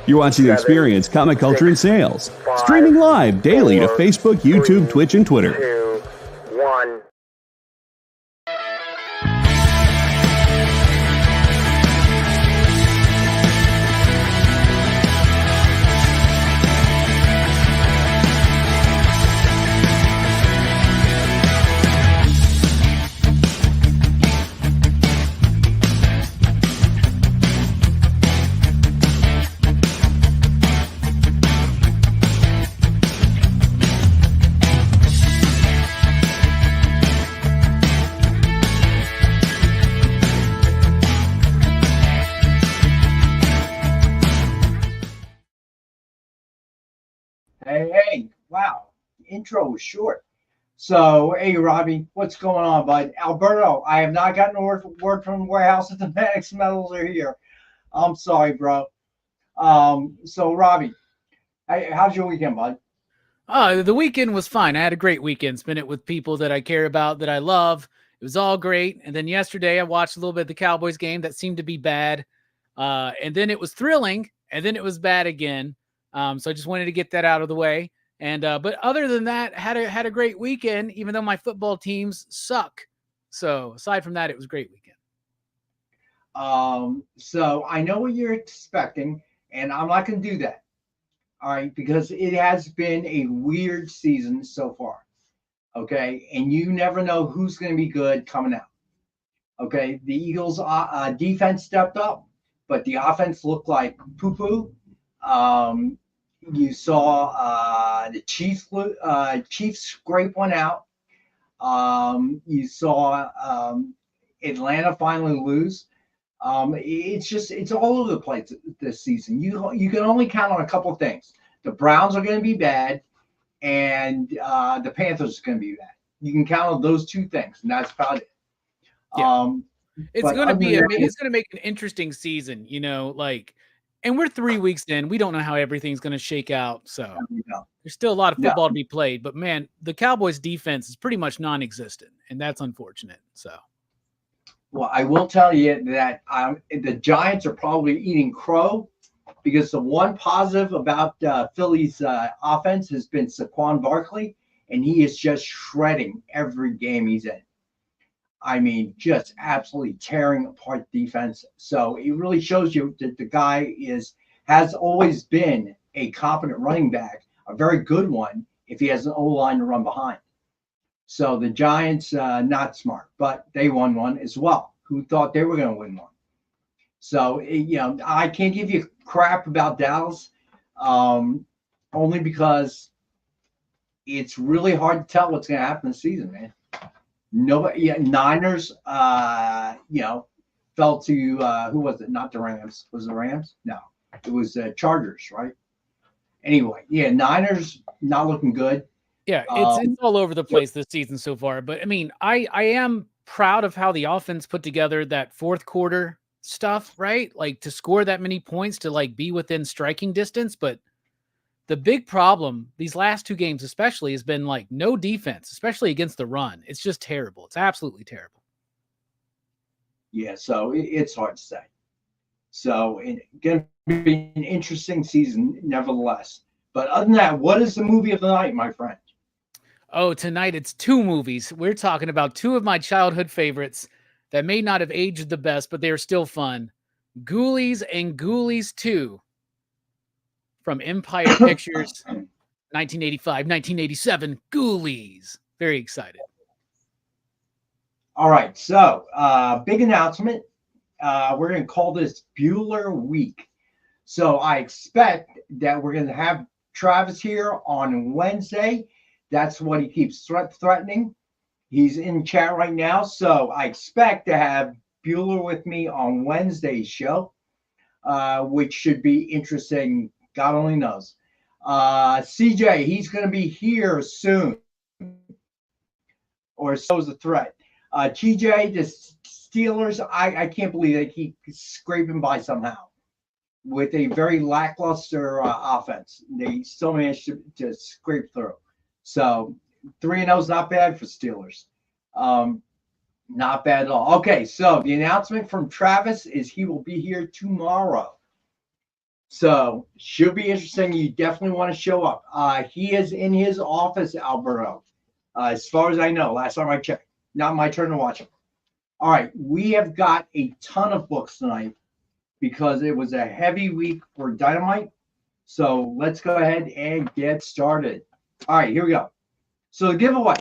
You're watching Experience Comic Culture and Sales. Streaming live daily to Facebook, YouTube, Twitch, and Twitter. 2, 1. Hey, wow. Intro was short. So, hey, Robbie, what's going on, bud? Alberto, I have not gotten word from the warehouse that the Maddox medals are here. I'm sorry, bro. So, Robbie, how's your weekend, bud? The weekend was fine. I had a great weekend. Spent it with people that I care about, that I love. It was all great. And then yesterday I watched a little bit of the Cowboys game that seemed to be bad. And then it was thrilling, and then it was bad again. So I just wanted to get that out of the way. And but other than that, had a great weekend, even though my football teams suck. So aside from that, it was a great weekend. So I know what you're expecting, and I'm not going to do that. All right, because it has been a weird season so far. Okay, and you never know who's going to be good coming out. Okay, the Eagles' defense stepped up, but the offense looked like poo-poo. You saw the Chiefs scrape one out. You saw Atlanta finally lose. It's all over the place this season. You can only count on a couple of things. The Browns are going to be bad, and the Panthers are going to be bad. You can count on those two things, and that's about it. Yeah. It's going to make an interesting season, and we're 3 weeks in. We don't know how everything's going to shake out. So there's still a lot of football to be played. But, man, the Cowboys' defense is pretty much non-existent, and that's unfortunate. So, well, I will tell you that the Giants are probably eating crow, because the one positive about Philly's offense has been Saquon Barkley, and he is just shredding every game he's in. I mean, just absolutely tearing apart defense. So it really shows you that the guy has always been a competent running back, a very good one, if he has an O-line to run behind. So the Giants, not smart, but they won one as well. Who thought they were going to win one? So, I can't give you crap about Dallas, only because it's really hard to tell what's going to happen this season, man. Niners, fell to who was it? Not the Rams. Was it the Rams? No, it was Chargers, right? Anyway, Niners not looking good. Yeah, it's all over the place this season so far. But I mean, I am proud of how the offense put together that fourth quarter stuff, right? Like, to score that many points, to be within striking distance, but the big problem these last two games especially has been no defense, especially against the run. It's just terrible. It's absolutely terrible. Yeah, so it's hard to say. So it's going to be an interesting season nevertheless. But other than that, what is the movie of the night, my friend? Oh, tonight it's two movies. We're talking about two of my childhood favorites that may not have aged the best, but they're still fun. Ghoulies and Ghoulies 2. From Empire Pictures, 1985, 1987, Ghoulies. Very excited. All right, so big announcement. We're going to call this Bueller Week. So I expect that we're going to have Travis here on Wednesday. That's what he keeps threatening. He's in chat right now. So I expect to have Bueller with me on Wednesday's show, which should be interesting. God only knows. CJ, he's going to be here soon. Or so is the threat. TJ, the Steelers, I can't believe they keep scraping by somehow. With a very lackluster offense. They still managed to scrape through. So 3-0 is not bad for Steelers. Not bad at all. Okay, so the announcement from Travis is he will be here tomorrow. So should be interesting. You definitely want to show up. He is in his office, Alberto. As far as I know, last time I checked. Not my turn to watch him. All right, we have got a ton of books tonight because it was a heavy week for Dynamite. So let's go ahead and get started. All right, here we go. So the giveaway,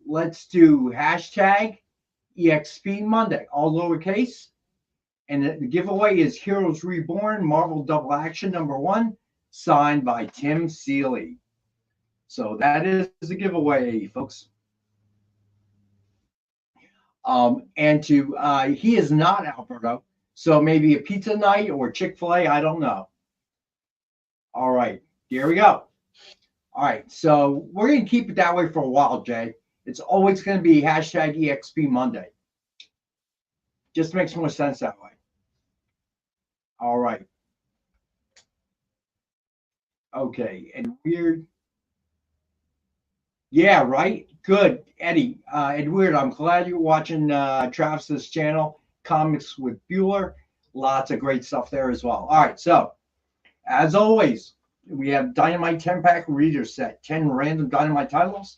let's do hashtag EXP Monday, all lowercase. And the giveaway is Heroes Reborn, Marvel Double Action #1, signed by Tim Seeley. So that is the giveaway, folks. And he is not Alberto, so maybe a pizza night or Chick-fil-A, I don't know. All right, here we go. All right, so we're going to keep it that way for a while, Jay. It's always going to be hashtag EXP Monday. Just makes more sense that way. All right. Okay, and weird. Yeah, right. Good, Eddie. And weird. I'm glad you're watching Travis's channel, Comics with Bueller. Lots of great stuff there as well. All right, so as always, we have Dynamite 10-pack reader set, 10 random Dynamite titles.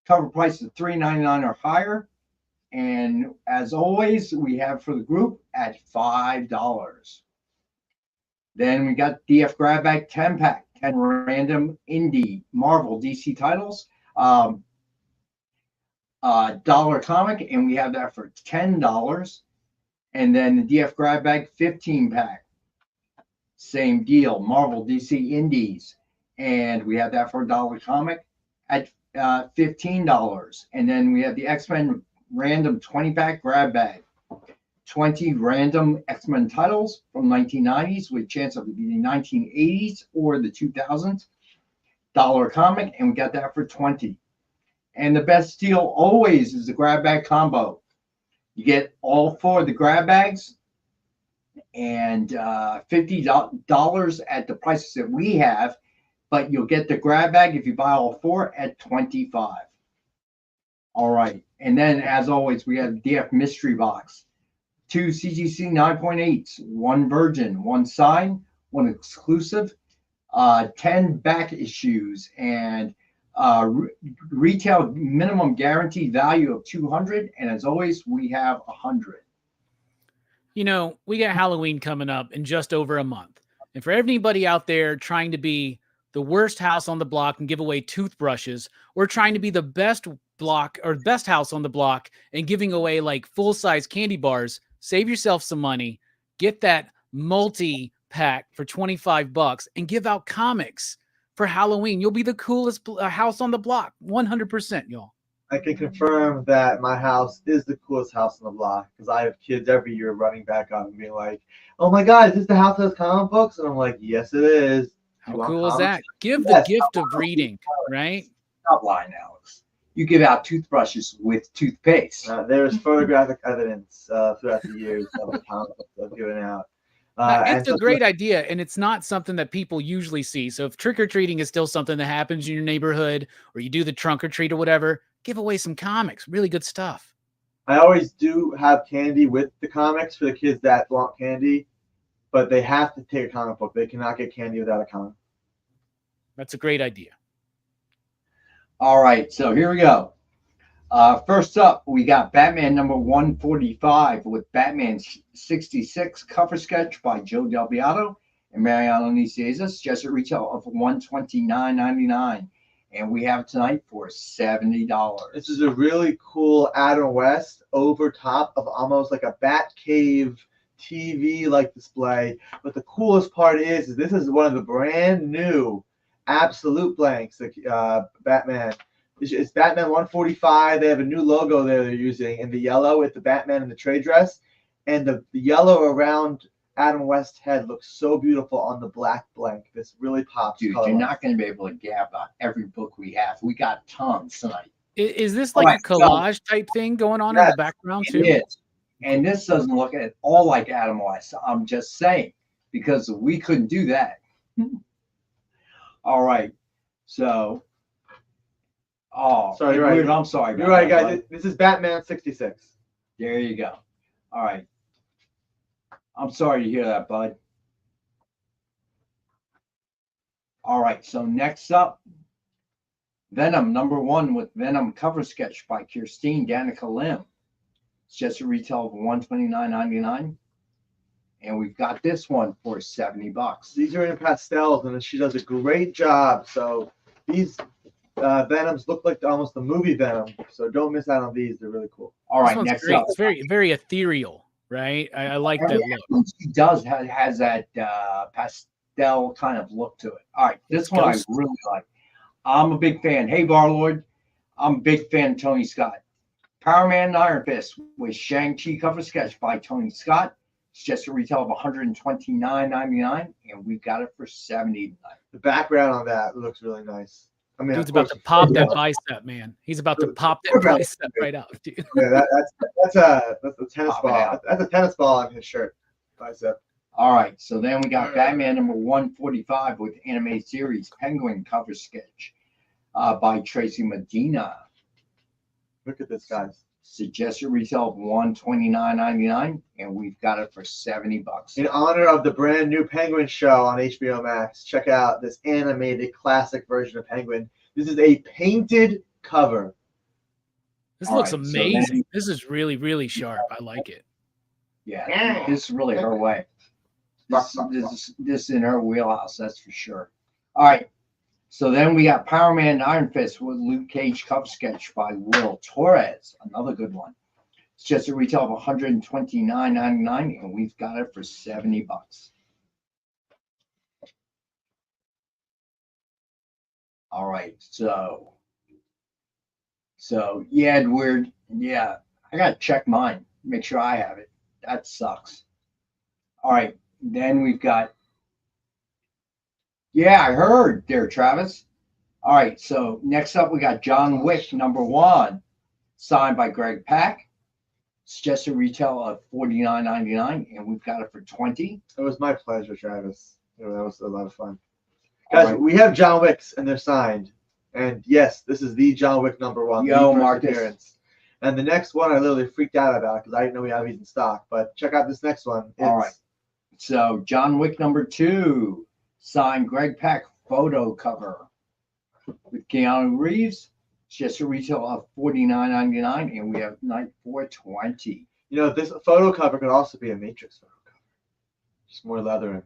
Cover price of $3.99 or higher. And as always, we have for the group at $5. Then we got DF Grab Bag 10-pack, 10 random indie Marvel DC titles. Dollar comic, and we have that for $10. And then the DF Grab Bag 15-pack, same deal, Marvel DC Indies, and we have that for $1 comic at $15. And then we have the X-Men random 20-pack grab bag, 20 random X-Men titles from 1990s with chance of the 1980s or the 2000s. Dollar comic, and we got that for $20. And the best deal always is the grab bag combo. You get all 4 of the grab bags and $50 at the prices that we have, but you'll get the grab bag if you buy all 4 at $25. All right, and then as always, we have DF Mystery Box. 2 CGC 9.8s, 1 Virgin, 1 Sign, 1 Exclusive, 10 back issues, and retail minimum guaranteed value of $200. And as always, we have $100. You know, we got Halloween coming up in just over a month. And for anybody out there trying to be the worst house on the block and give away toothbrushes, or trying to be the best block or best house on the block and giving away like full-size candy bars, save yourself some money, get that multi-pack for $25 and give out comics for Halloween. You'll be the coolest house on the block. 100%, y'all. I can confirm that my house is the coolest house on the block because I have kids every year running back up and being like, "Oh my God, is this the house that has comic books?" And I'm like, "Yes, it is." How cool is that? Give the gift of reading, right? Stop lying, Alex. You give out toothbrushes with toothpaste. There's photographic evidence throughout the years of the comic books I've given out. It's a great idea, and it's not something that people usually see. So if trick-or-treating is still something that happens in your neighborhood, or you do the trunk or treat or whatever, give away some comics. Really good stuff. I always do have candy with the comics for the kids that want candy, but they have to take a comic book. They cannot get candy without a comic. That's a great idea. All right, so here we go. First up, we got Batman #145 with Batman 66 cover sketch by Joe Del Beato and Mariano Nicieza, suggested retail of $129.99. And we have it tonight for $70. This is a really cool Adam West over top of almost like a Batcave TV-like display. But the coolest part is this is one of the brand new absolute blanks, Batman. It's Batman 145. They have a new logo there they're using in the yellow with the Batman in the trade dress. And the yellow around Adam West's head looks so beautiful on the black blank. This really pops. Dude, you're not going to be able to gab on every book we have. We got tons tonight. Is this like a collage type thing going on in the background too? It is. And this doesn't look at all like Adam West. I'm just saying, because we couldn't do that. All right. So, sorry, you're right. I'm sorry. You're right, guys. This is Batman 66. There you go. All right. I'm sorry to hear that, bud. All right, so next up, Venom #1 with Venom cover sketch by Kirstine Danica Lim. It's just a retail of $129.99. And we've got this one for $70. These are in pastels, and she does a great job. So these Venoms look like almost the movie Venom. So don't miss out on these. They're really cool. All This right, one's next great. up. It's very ethereal, right? I like that look. She does has that pastel kind of look to it. All right, this one I really like. I'm a big fan. Hey, Barlord, I'm a big fan of Tony Scott. Power Man and Iron Fist with Shang-Chi cover sketch by Tony Scott. It's just a retail of $129.99, and we've got it for $70. The background on that looks really nice. I mean, Dude's about to pop that bicep, man. He's about to pop that bicep right out, dude. Yeah, that's a tennis ball. That's a tennis ball on his shirt. Bicep. All right, so then we got Batman #145 with animated series Penguin cover sketch by Tracy Medina. Look at this, guys. Suggested retail of $129.99, and we've got it for $70. In honor of the brand new Penguin show on HBO Max, check out this animated classic version of Penguin. This is a painted cover. This looks amazing. This is really sharp. I like it. Yeah, this is really her way. This in her wheelhouse, that's for sure. All right. So then we got Power Man and Iron Fist with Luke Cage cover sketch by Will Torres. Another good one. It's just a retail of $129.99, and we've got it for $70. All right. So yeah, Edward. Yeah, I gotta check mine. Make sure I have it. That sucks. All right. Then we've got. Yeah, I heard there, Travis. All right, so next up we got John Wick #1, signed by Greg Pak. It's just a retail of $49.99, and we've got it for $20. It was my pleasure, Travis. That was a lot of fun. Guys, we have John Wicks, and they're signed. And yes, this is the John Wick #1. Yo, Marcus. And the next one I literally freaked out about because I didn't know we have these in stock. But check out this next one. All right. So John Wick #2. Signed Greg Pak photo cover with Keanu Reeves. It's just a retail of $49.99, and we have tonight for $20. You know, this photo cover could also be a Matrix photo cover. Just more leathering.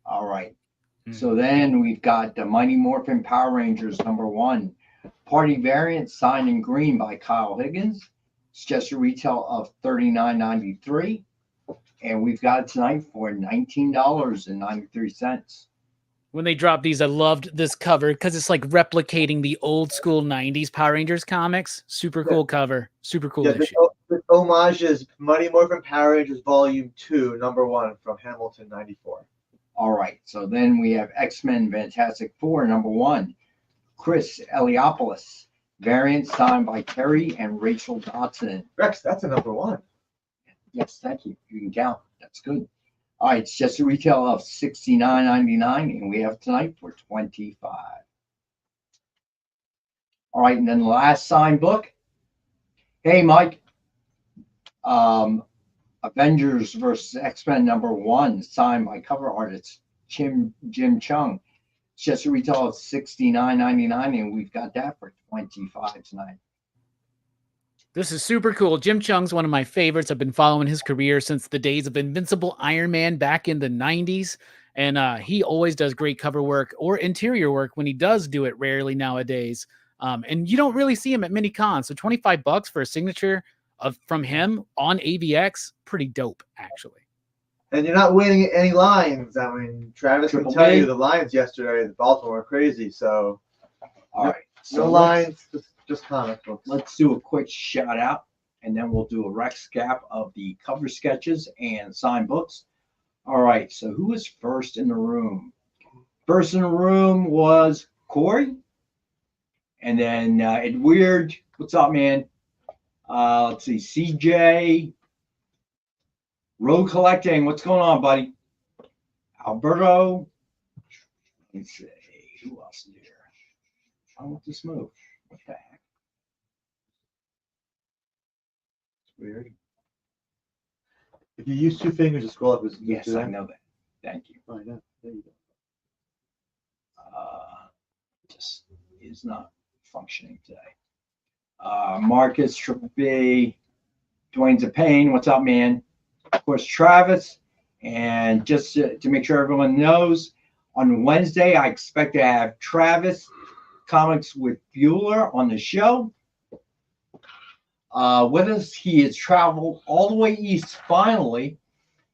All right. So then we've got the Mighty Morphin Power Rangers #1. Party variant signed in green by Kyle Higgins. It's just a retail of $39.93. And we've got it tonight for $19.93. When they dropped these, I loved this cover because it's like replicating the old school 90s Power Rangers comics. Super cool cover. Super cool issue. The homage is Mighty Morphin Power Rangers Volume 2, #1 from Hamilton '94. All right. So then we have X-Men Fantastic Four #1. Chris Eliopoulos. Variant signed by Terry and Rachel Dotson. Rex, that's a #1. Yes, thank you. You can count. That's good. All right, it's just a retail of $69.99, and we have tonight for $25. All right, and then the last signed book. Hey, Mike. Avengers versus X-Men #1, signed by cover artist Jim Chung. It's just a retail of $69.99, and we've got that for $25 tonight. This is super cool. Jim Chung's one of my favorites. I've been following his career since the days of Invincible Iron Man back in the 90s. And he always does great cover work or interior work when he does do it, rarely nowadays. And you don't really see him at many cons. So $25 for a signature from him on AVX, pretty dope, actually. And you're not waiting any lines. I mean, Travis can tell you the lines yesterday at Baltimore were crazy. So, all right. No lines. Just comic books. Let's do a quick shout out, and then we'll do a recap of the cover sketches and signed books. All right, so who was first in the room? First in the room was Corey, and then Edward. What's up, man? Let's see, CJ, Road Collecting. What's going on, buddy? Alberto. Let's see, who else is here? I want this move. What the heck? Weird. If you use two fingers to scroll up, yes, I know that. Thank you. I know. There you go. Just is not functioning today. Marcus, Triple B, Dwayne's a pain. What's up, man? Of course, Travis. And just to make sure everyone knows, on Wednesday, I expect to have Travis Comics with Bueller on the show. With us, he has traveled all the way east finally.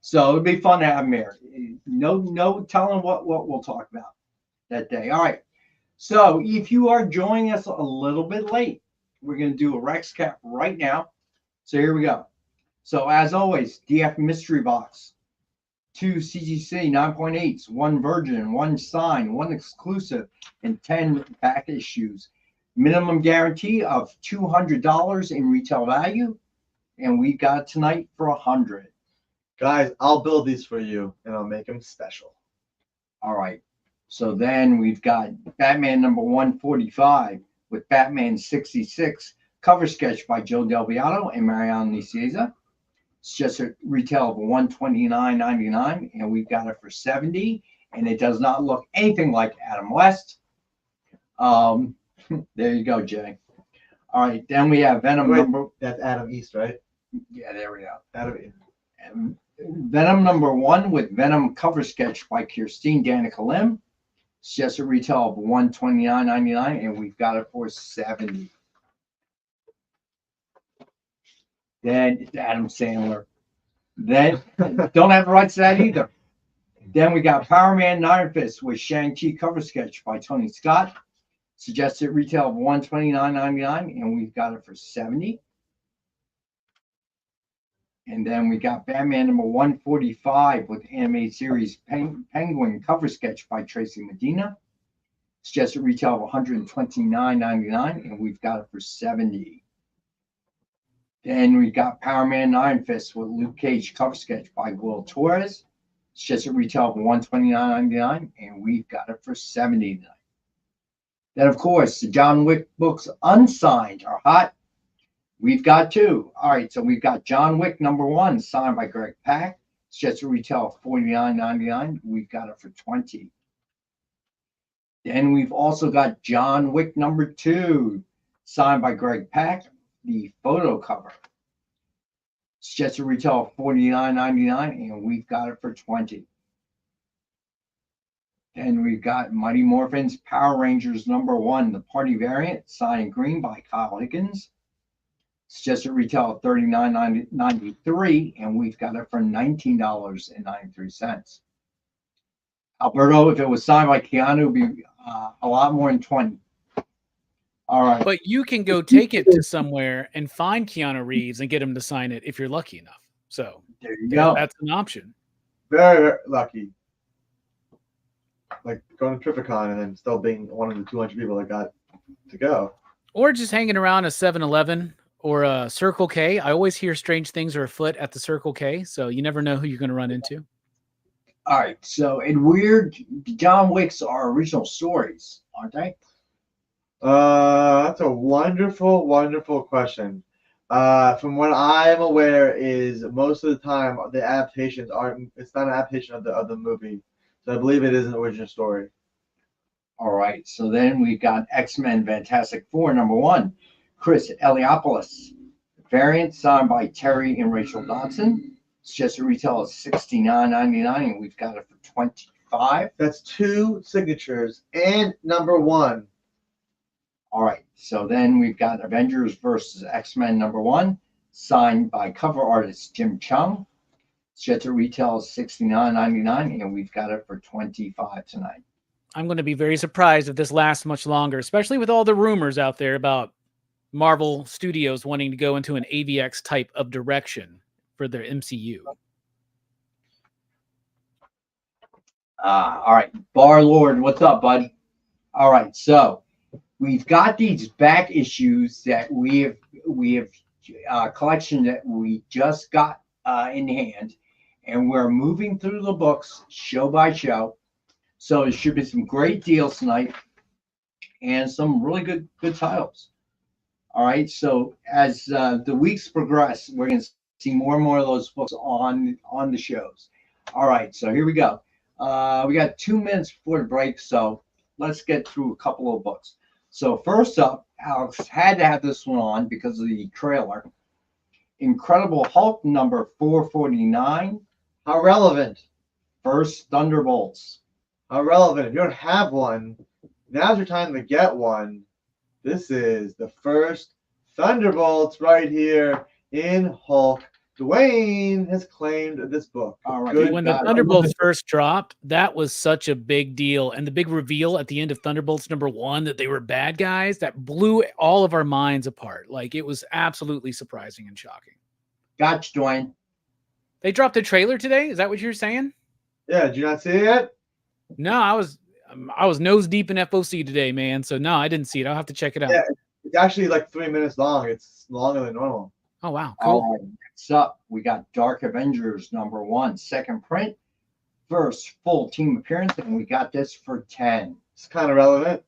So it'll be fun to have him here. No telling what we'll talk about that day. All right. So if you are joining us a little bit late, we're going to do a Rex Cap right now. So here we go. So as always, DF Mystery Box, 2 CGC 9.8s, 1 Virgin, 1 Sign, 1 Exclusive, and 10 back issues. Minimum guarantee of $200 in retail value. And we got tonight for $100. Guys, I'll build these for you, and I'll make them special. All right. So then we've got Batman number 145 with Batman 66, cover sketch by Joe Del Beato and Mariano Nicieza. It's just a retail of $129.99, and we've got it for $70. And it does not look anything like Adam West. There you go, Jay. All right. Then we have Venom number. That's Adam East, right? Yeah, there we go. Adam East. And Venom number 1 with Venom cover sketch by Kirstine Danica Lim. It's just a retail of $129.99, and we've got it for $70. Then it's Adam Sandler. Then don't have the rights to that either. Then we got Power Man Iron Fist with Shang-Chi cover sketch by Tony Scott. Suggested retail of $129.99, and we've got it for $70. And then we got Batman number 145 with animated series Penguin cover sketch by Tracy Medina. Suggested retail of $129.99, and we've got it for $70. Then we got Power Man Iron Fist with Luke Cage cover sketch by Will Torres. Suggested retail of $129.99, and we've got it for $70. Then, of course, the John Wick books unsigned are hot. We've got 2. All right, so we've got John Wick number 1 signed by Greg Pak. It's just a retail of $49.99. We've got it for $20. Then we've also got John Wick number 2 signed by Greg Pak, the photo cover. It's just a retail of $49.99, and we've got it for $20. Then we've got Mighty Morphin's Power Rangers number 1, the party variant, signed in green by Kyle Higgins. It's just a retail of $39.93, and we've got it for $19.93. Alberto, if it was signed by Keanu, it would be a lot more than $20. All right. But you can go take it to somewhere and find Keanu Reeves and get him to sign it if you're lucky enough. So there you go. That's an option. Very, very lucky. Like going to Tripicon and then still being one of the 200 people that got to go. Or just hanging around a 7-Eleven or a Circle K. I always hear strange things are afoot at the Circle K, so you never know who you're going to run into. All right. So, in weird, John Wicks are original stories, aren't they? That's a wonderful, wonderful question. From what I'm aware, is most of the time the adaptations aren't. It's not an adaptation of the movie, so I believe it is an original story. All right. So then we've got X-Men Fantastic Four number 1, Chris Eliopoulos, variant signed by Terry and Rachel Dodson. It's just a retail of $69.99, and we've got it for $25. That's 2 signatures and number 1. All right. So then we've got Avengers versus X-Men number 1, signed by cover artist Jim Chung. It's just a retail of $69.99, and we've got it for $25 tonight. I'm going to be very surprised if this lasts much longer, especially with all the rumors out there about Marvel Studios wanting to go into an AVX type of direction for their MCU. All right. Bar Lord, what's up, bud? All right. So we've got these back issues that we have collection that we just got in hand, and we're moving through the books show by show. So it should be some great deals tonight and some really good titles. All right. So as the weeks progress, we're going to see more and more of those books on the shows. All right. So here we go. We got 2 minutes before the break, so let's get through a couple of books. So first up, Alex had to have this one on because of the trailer. Incredible Hulk number 449. How relevant? First Thunderbolts. How relevant? If you don't have one, now's your time to get one. This is the first Thunderbolts right here in Hulk. Dwayne has claimed this book. All right. Good When the God. Thunderbolts first dropped, that was such a big deal. And the big reveal at the end of Thunderbolts number 1 that they were bad guys, that blew all of our minds apart. Like, it was absolutely surprising and shocking. Gotcha, Dwayne. They dropped a trailer today. Is that what you're saying? Yeah, did you not see it yet? No, I was nose deep in FOC today, man. So no, I didn't see it. I'll have to check it out. Yeah, it's actually like 3 minutes long. It's longer than normal. Oh, wow. All Cool. right, next up, we got Dark Avengers number 1, second print, first full team appearance, and we got this for 10. It's kind of relevant.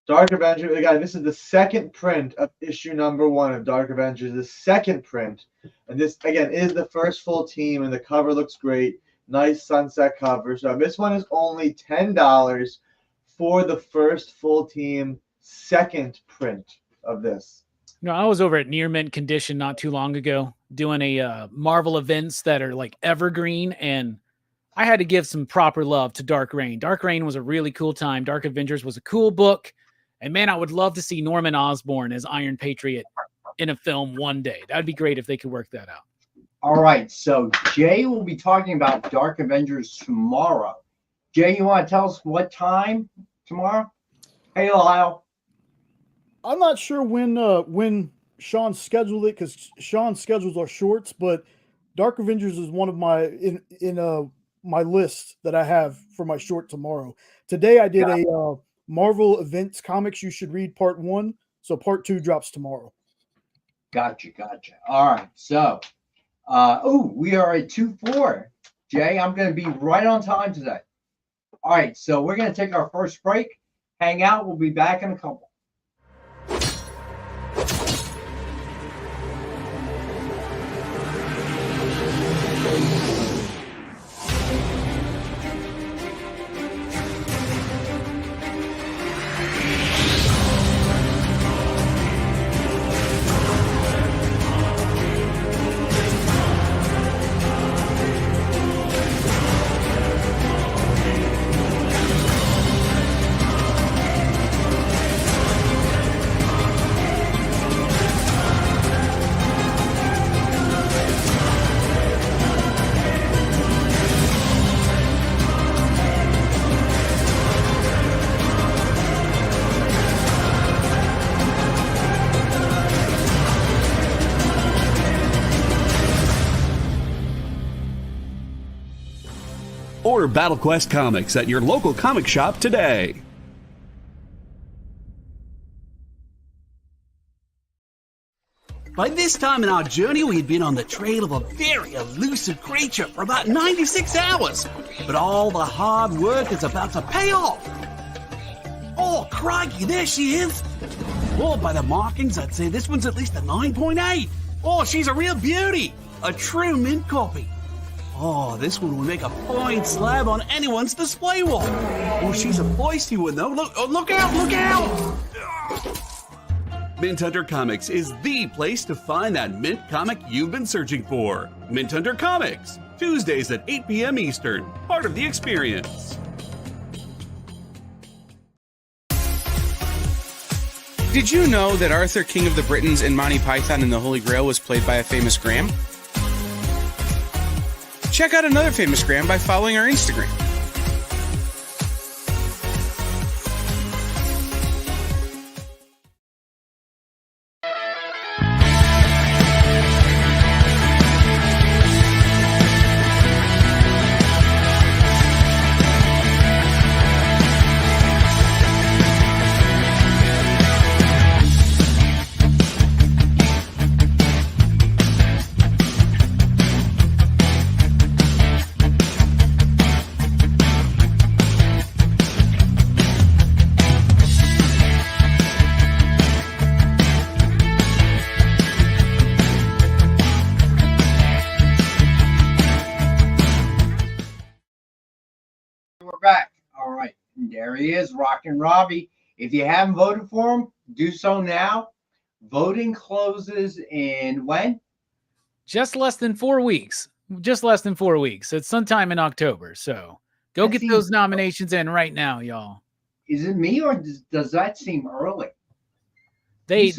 Dark Avengers, again, this is the second print of issue number 1 of Dark Avengers, the second print. And this, again, is the first full team, and the cover looks great. Nice sunset cover. So this one is only $10 for the first full team, second print of this. No, I was over at Near Mint Condition not too long ago doing a Marvel events that are like evergreen, and I had to give some proper love to Dark Reign. Dark Reign was a really cool time. Dark Avengers was a cool book, and man, I would love to see Norman Osborn as Iron Patriot in a film one day. That'd be great if they could work that out. All right, so Jay will be talking about Dark Avengers tomorrow. Jay, you want to tell us what time tomorrow? Hey, Lyle. I'm not sure when Sean scheduled it, because Sean schedules our shorts, but Dark Avengers is one of my in my list that I have for my short tomorrow. Today I did a Marvel Events Comics You Should Read Part 1, so Part 2 drops tomorrow. Gotcha. All right, so we are at 2:04. Jay, I'm going to be right on time today. All right, so we're going to take our first break, hang out. We'll be back in a couple. Order Battle Quest comics at your local comic shop today. By this time in our journey, we had been on the trail of a very elusive creature for about 96 hours. But all the hard work is about to pay off. Oh, crikey, there she is. Oh, by the markings, I'd say this one's at least a 9.8. Oh, she's a real beauty. A true mint copy. Oh, this one would make a fine slab on anyone's display wall. Oh, she's a feisty one, though. Look out, look out! Mint Hunter Comics is the place to find that mint comic you've been searching for. Mint Hunter Comics, Tuesdays at 8 p.m. Eastern, part of the experience. Did you know that Arthur, King of the Britons in Monty Python and the Holy Grail was played by a famous Graham? Check out another famous Graham by following our Instagram. There he is, Rockin' Robbie. If you haven't voted for him, do so now. Voting closes in when? Just less than 4 weeks. Just less than 4 weeks. It's sometime in October. So go That get seems- those nominations in right now, y'all. Is it me or does that seem early? They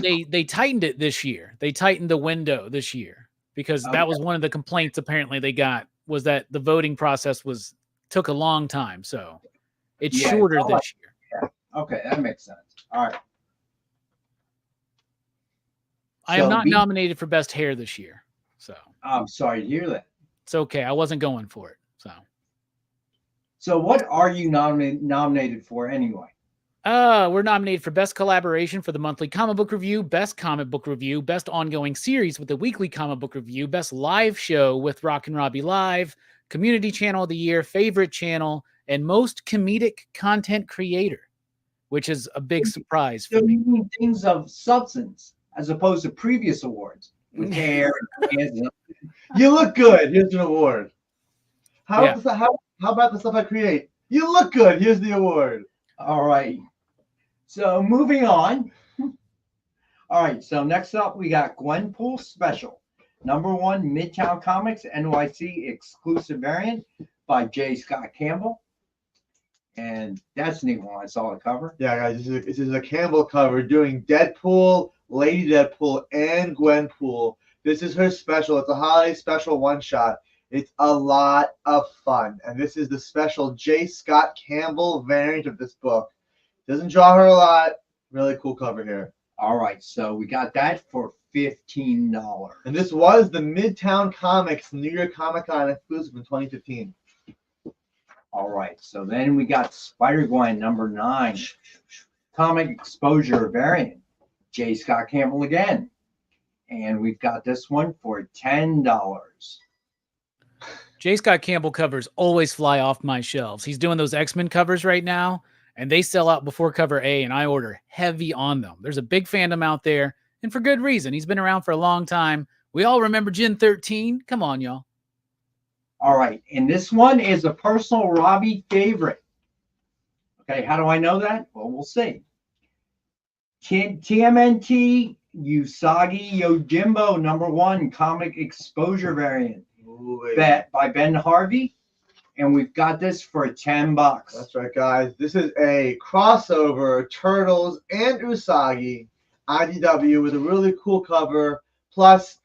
tightened it this year. They tightened the window this year because that was one of the complaints apparently they got was that the voting process took a long time. So it's shorter this year. Yeah. Okay, that makes sense. All right. I am not nominated for best hair this year. So I'm sorry to hear that. it's okay. I wasn't going for it. So what are you nominated for anyway? We're nominated for Best Collaboration for the monthly comic book review, Best Comic Book Review, Best Ongoing Series with the weekly comic book review, Best Live Show with Rockin' Robbie Live, Community Channel of the Year, Favorite Channel, and Most Comedic Content Creator, which is a big surprise for me. Things of substance as opposed to previous awards with hair. You look good. Here's an award. How about the stuff I create? You look good. Here's the award. All right. So moving on. All right. So next up, we got Gwenpool Special. #1 Midtown Comics NYC exclusive variant by J. Scott Campbell. And that's a neat one. I saw the cover. Yeah, guys, this is a Campbell cover doing Deadpool, Lady Deadpool, and Gwenpool. This is her special. It's a holiday special one-shot. It's a lot of fun. And this is the special J. Scott Campbell variant of this book. Doesn't draw her a lot. Really cool cover here. All right. So we got that for $15. And this was the Midtown Comics New York Comic Con exclusive in 2015. All right. So then we got Spider-Gwen #9 comic exposure variant. J. Scott Campbell again. And we've got this one for $10. J. Scott Campbell covers always fly off my shelves. He's doing those X-Men covers right now, and they sell out before cover A, and I order heavy on them. There's a big fandom out there, and for good reason. He's been around for a long time. We all remember Gen 13. Come on, y'all. All right. And this one is a personal Robbie favorite. Okay. How do I know that? Well, we'll see. TMNT Usagi Yojimbo #1 comic exposure variant. By Ben Harvey, and we've got this for $10. That's right, guys. This is a crossover Turtles and Usagi IDW with a really cool cover. Plus,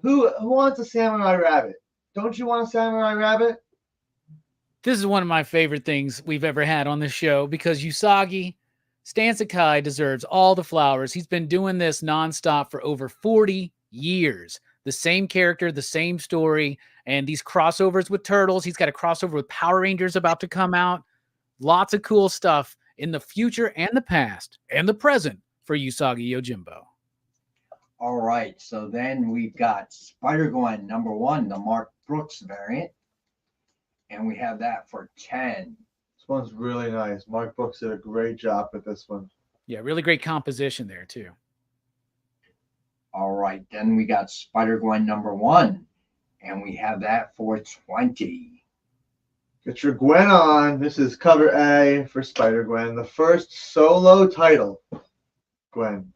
who wants a samurai rabbit? Don't you want a samurai rabbit? This is one of my favorite things we've ever had on this show because Usagi Stan Sakai deserves all the flowers. He's been doing this nonstop for over 40 years. The same character, the same story, and these crossovers with Turtles. He's got a crossover with Power Rangers about to come out. Lots of cool stuff in the future and the past and the present for Usagi Yojimbo. All right. So then we've got Spider-Gwen #1, the Mark Brooks variant. And we have that for $10. This one's really nice. Mark Brooks did a great job with this one. Yeah, really great composition there, too. All right, then we got Spider-Gwen #1, and we have that for $20. Get your Gwen on. This is cover A for Spider-Gwen, the first solo title. Gwen.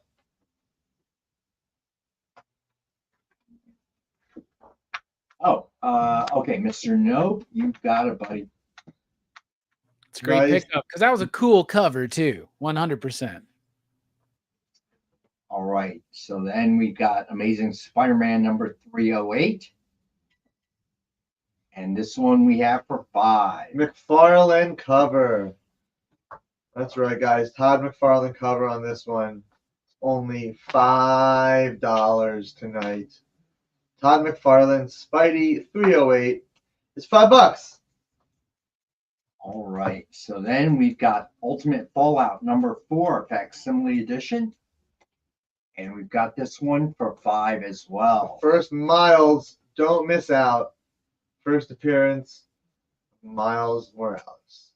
Oh, okay, Mr. Nope, you've got it, buddy. It's a great Nice. pickup because that was a cool cover, too. 100%. All right, so then we got Amazing Spider-Man #308. And this one we have for $5. McFarlane cover. That's right, guys. Todd McFarlane cover on this one. Only $5 tonight. Todd McFarlane, Spidey 308. It's $5. All right, so then we've got Ultimate Fallout #4 facsimile edition. And we've got this one for $5 as well. First Miles, don't miss out. First appearance, Miles Morales.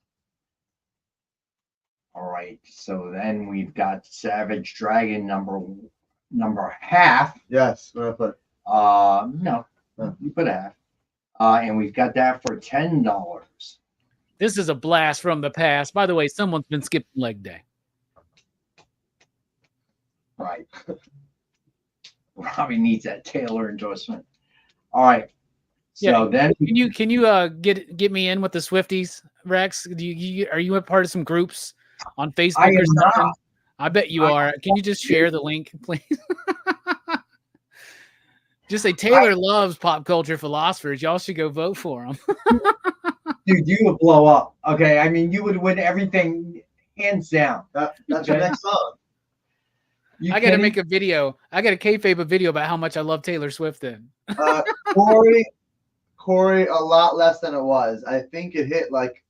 All right, so then we've got Savage Dragon number half. Yes, what I put. No, you put a half. And we've got that for $10. This is a blast from the past. By the way, someone's been skipping leg day. Right. Robbie needs that Taylor endorsement. All right. So then can you get me in with the Swifties, Rex? Are you a part of some groups on Facebook or something? Not. I bet you are. Can you just share the link, please? Just say Taylor loves pop culture philosophers. Y'all should go vote for him. Dude, you would blow up. Okay, I mean, you would win everything hands down. That's your next song. I got to make a video. I got to kayfabe a video about how much I love Taylor Swift. Then Corey, a lot less than it was. I think it hit like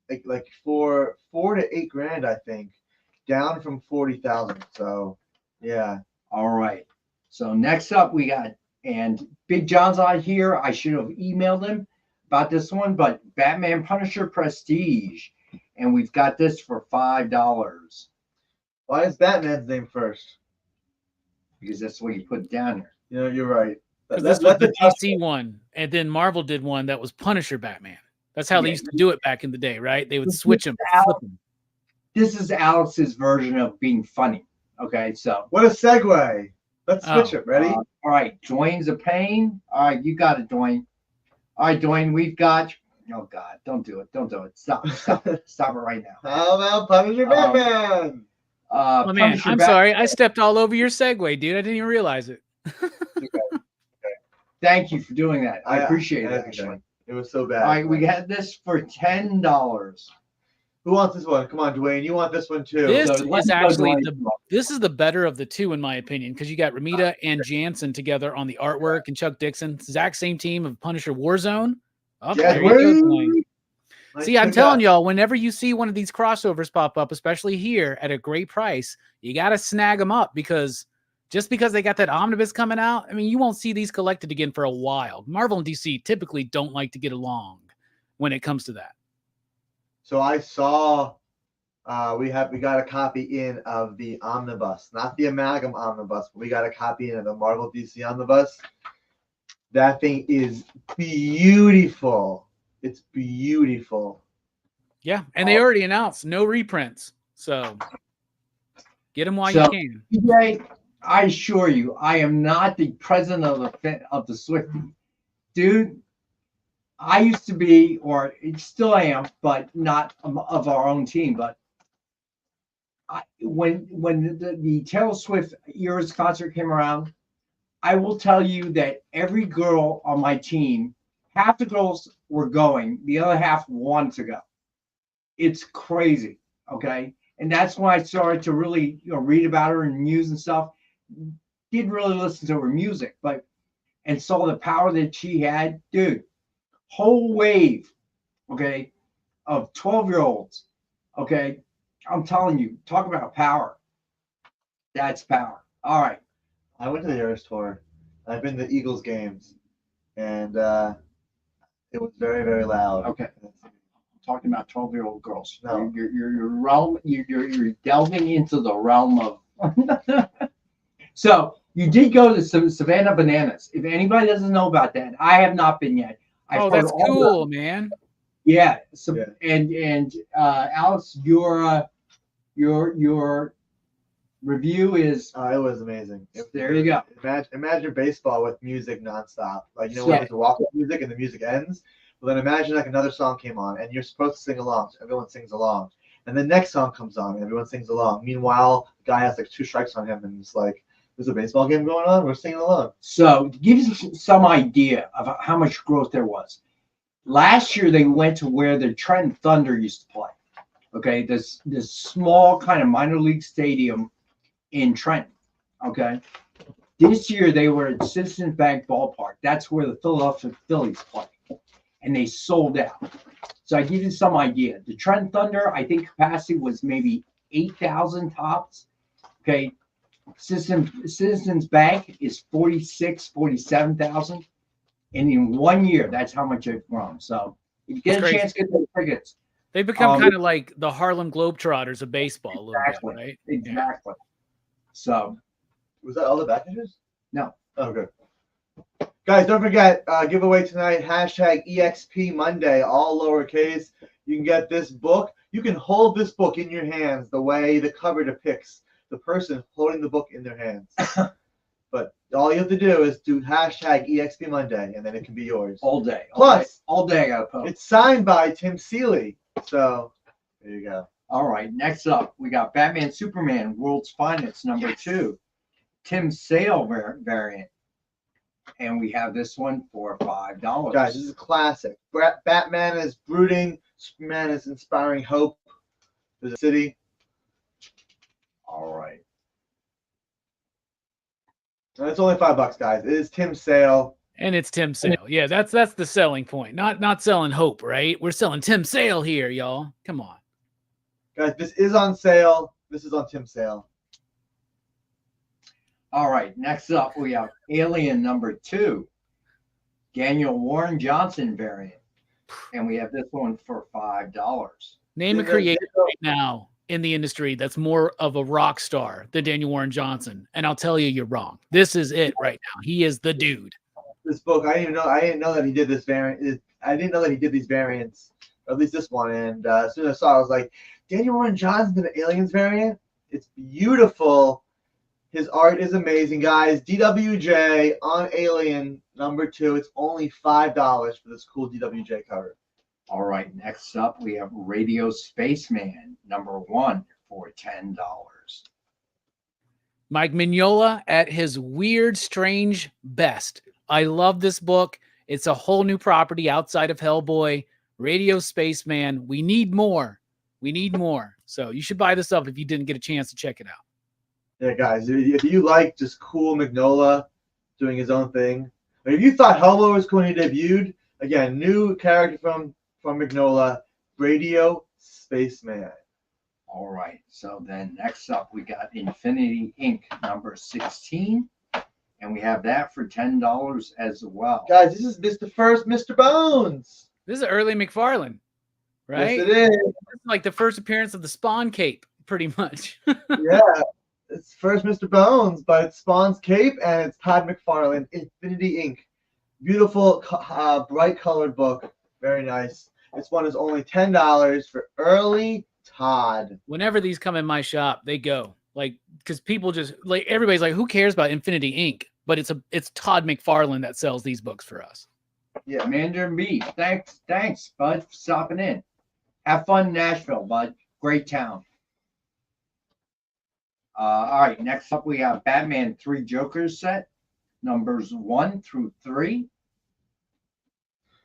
$4 to $8 grand. I think down from 40,000. So yeah. All right. So next up we got, and Big John's on here. I should have emailed him about this one, but Batman Punisher Prestige, and we've got this for $5. Why is Batman's name first? Because that's what you put down here. You know, you're right. That's the DC one, and then Marvel did one that was Punisher Batman. That's how they used to do it back in the day, right? They would switch them. This is Alex's version of being funny. Okay, so what a segue. Let's switch it. Ready? All right, Dwayne's a pain. All right, you got it, Dwayne. All right, Dwayne, we've got. Oh God, don't do it. Don't do it. Stop it right now. How about Punisher Batman? Oh, man, I'm sorry. I stepped all over your segue, dude. I didn't even realize it. Okay. Thank you for doing that. I appreciate it, actually. It was so bad. All right, we got this for $10. Who wants this one? Come on, Dwayne. You want this one too. This is actually this is the better of the two, in my opinion, because you got Ramita and Jansen together on the artwork, and Chuck Dixon, exact same team of Punisher Warzone. Oh, there you go, Dwayne. See, I'm telling y'all, whenever you see one of these crossovers pop up, especially here at a great price, you got to snag them up, because just because they got that omnibus coming out, I mean, you won't see these collected again for a while. Marvel and DC typically don't like to get along when it comes to that. So I saw we got a copy in of the omnibus, not the amalgam omnibus, but we got a copy in of the Marvel DC omnibus. That thing is beautiful. It's beautiful. Yeah, and they already announced no reprints, so get them while you can. TJ, I assure you, I am not the president of the Swiftie, dude. I used to be, or still I am, but not of our own team. But when the Taylor Swift Eras concert came around, I will tell you that every girl on my team, half the girls were going, the other half wanted to go. It's crazy, okay? And that's when I started to really, read about her and news and stuff. Didn't really listen to her music, and saw the power that she had, dude. Whole wave, okay, of 12-year-olds, okay. I'm telling you, talk about power. That's power. All right. I went to the Eras tour. I've been to the Eagles games, and it was very, very loud. Okay. I'm talking about 12-year-old girls. No. You're delving into the realm of. So you did go to some Savannah Bananas. If anybody doesn't know about that, I have not been yet. That's cool, man. Yeah. So, and Alex, your review is. It was amazing. There you go. Imagine baseball with music nonstop. Like, when it's walk-up music and the music ends. Well, then imagine like another song came on and you're supposed to sing along. So everyone sings along. And the next song comes on and everyone sings along. Meanwhile, the guy has like 2 strikes on him and it's like, there's a baseball game going on. We're singing along. So to give you some idea of how much growth there was. Last year, they went to where the Trenton Thunder used to play. Okay, this small kind of minor league stadium in Trenton. Okay, this year they were at Citizens Bank Ballpark. That's where the Philadelphia Phillies play, and they sold out. So I give you some idea. The Trenton Thunder, I think capacity was maybe 8,000 tops. Okay. Citizens Bank is 47,000. And in 1 year, that's how much they've grown. So if you get a chance to get those tickets. They've become kind of like the Harlem Globetrotters of baseball a little bit, right? Exactly. Yeah. So was that all the packages? No. Oh, good. Guys, don't forget, giveaway tonight, #EXP Monday, all lowercase. You can get this book. You can hold this book in your hands the way the cover depicts the person holding the book in their hands. But all you have to do is do hashtag EXP Monday, and then it can be yours. All day. Plus, all day I got to post. it's signed by Tim Seeley. So there you go. All right, next up, we got Batman Superman World's Finest #2, Tim Sale variant. And we have this one for $5. Guys, this is a classic. Batman is brooding, Superman is inspiring hope for the city. All right. And it's only $5, guys. It is Tim Sale. And it's Tim Sale. Yeah, that's the selling point. Not selling hope, right? We're selling Tim Sale here, y'all. Come on. Guys, this is on sale. This is on Tim Sale. All right, next up we have Alien #2, Daniel Warren Johnson variant. And we have this one for $5. Name a creator right now in the industry that's more of a rock star than Daniel Warren Johnson. And I'll tell you, you're wrong. This is it right now. He is the dude. This book, I didn't know that he did this variant. I didn't know that he did these variants, or at least this one. And as soon as I saw it, I was like, Daniel Warren Johnson did an Aliens variant? It's beautiful. His art is amazing, guys. DWJ on Alien #2. It's only $5 for this cool DWJ cover. All right, next up we have Radio Spaceman #1 for $10. Mike Mignola at his weird, strange best. I love this book. It's a whole new property outside of Hellboy. Radio Spaceman. We need more. We need more. So you should buy this up if you didn't get a chance to check it out. Yeah, guys, if you like just cool Mignola doing his own thing, or if you thought Hellboy was cool when he debuted, again, new character from Mignola, Radio Spaceman. All right, so then next up we got Infinity Inc. #16, and we have that for $10 as well. Guys, this is the first Mr. Bones. This is early McFarlane, right? Yes, it is. This is like the first appearance of the Spawn cape, pretty much. Yeah, it's first Mr. Bones, but it's Spawn's cape, and it's Todd McFarlane, Infinity Inc. Beautiful, bright colored book. Very nice. This one is only $10 for early Todd. Whenever these come in my shop, they go. Like, because people just, like, everybody's like, who cares about Infinity Inc.? But it's Todd McFarlane that sells these books for us. Yeah, Mandarin B. Thanks, bud, for stopping in. Have fun in Nashville, bud. Great town. All right, next up we have Batman 3 Jokers set, numbers 1 through 3.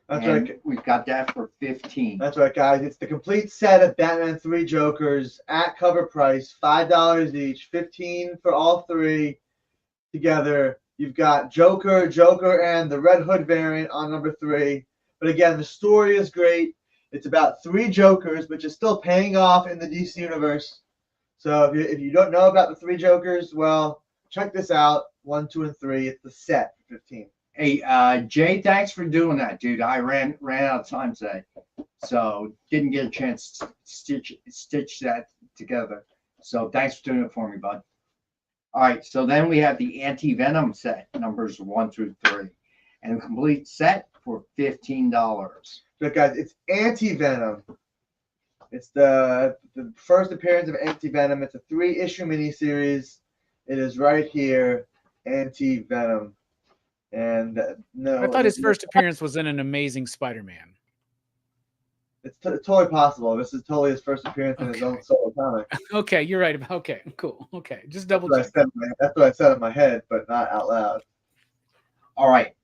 That's And right. we've got that for $15. That's right, guys. It's the complete set of Batman 3 Jokers at cover price, $5 each, $15 for all three together. You've got Joker, and the Red Hood variant on #3. But again, the story is great. It's about 3 Jokers, which is still paying off in the DC universe. So if you don't know about the 3 Jokers, well, check this out. 1, 2, and 3. It's the set for $15. Hey, Jay, thanks for doing that, dude. I ran out of time today, so didn't get a chance to stitch that together. So thanks for doing it for me, bud. All right, so then we have the Anti-Venom set, numbers 1 through 3, and the complete set for $15. But guys, it's Anti-Venom. It's the first appearance of Anti-Venom. It's a 3-issue miniseries. It is right here, Anti-Venom. And no, I thought his first appearance was in an Amazing Spider-Man. It's totally possible. This is totally his first appearance in his own solo comic. Okay, you're right. Okay, cool. Okay, just double That's check. what I said in my head, but not out loud. All right,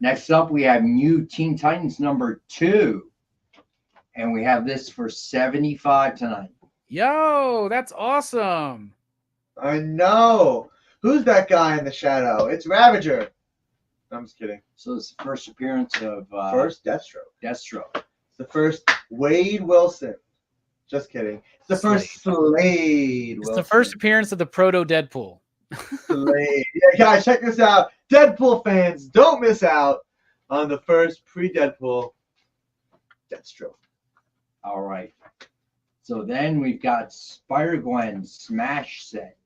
next up we have New Teen Titans #2, and we have this for $75 tonight. Yo, that's awesome. I know. Who's that guy in the shadow? It's Ravager. I'm just kidding. So it's the first appearance of First Deathstroke. Deathstroke. It's the first Wade Wilson. Just kidding. It's the first Slade It's Wilson. the first appearance of the proto Deadpool. Slade. Yeah, guys, check this out. Deadpool fans, don't miss out on the first pre-Deadpool Deathstroke. All right. So then we've got Spider-Gwen Smash set,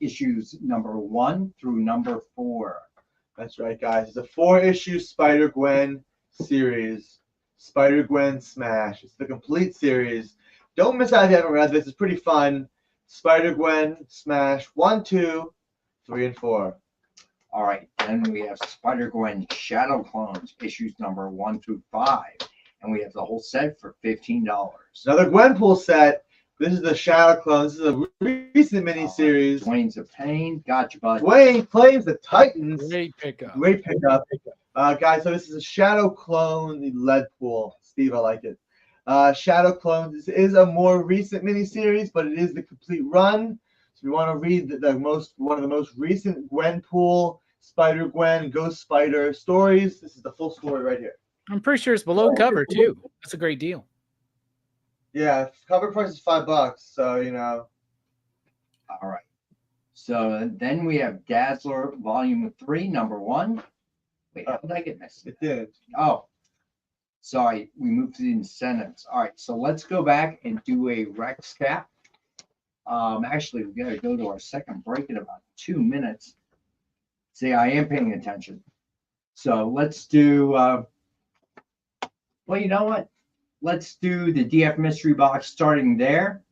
issues number 1 through 4. That's right, guys. It's a 4-issue Spider-Gwen series. Spider-Gwen Smash. It's the complete series. Don't miss out if you haven't read this. It's pretty fun. Spider-Gwen Smash 1, 2, 3, and 4. All right, then we have Spider-Gwen Shadow Clones, issues number 1 through 5. And we have the whole set for $15. Another Gwenpool set. This is the Shadow Clones. This is a recent miniseries. Dwayne's a Pain. Gotcha, bud. Dwayne claims the Titans. Great pickup. Great pickup. Guys, so this is a Shadow Clone lead pool. Steve, I like it. Shadow Clones is a more recent miniseries, but it is the complete run. So if you want to read one of the most recent Gwenpool, Spider-Gwen, Ghost Spider stories, this is the full story right here. I'm pretty sure it's below cover too. That's a great deal. Yeah, cover price is $5, so you know. All right. So then we have Dazzler Volume 3, number 1. Wait, how did I get missed? It did. Oh, sorry. We moved to the incentives. All right. So let's go back and do a Rex cap. Actually, we got to go to our second break in about 2 minutes. See, I am paying attention. So let's do, well, you know what? Let's do the DF Mystery Box starting there.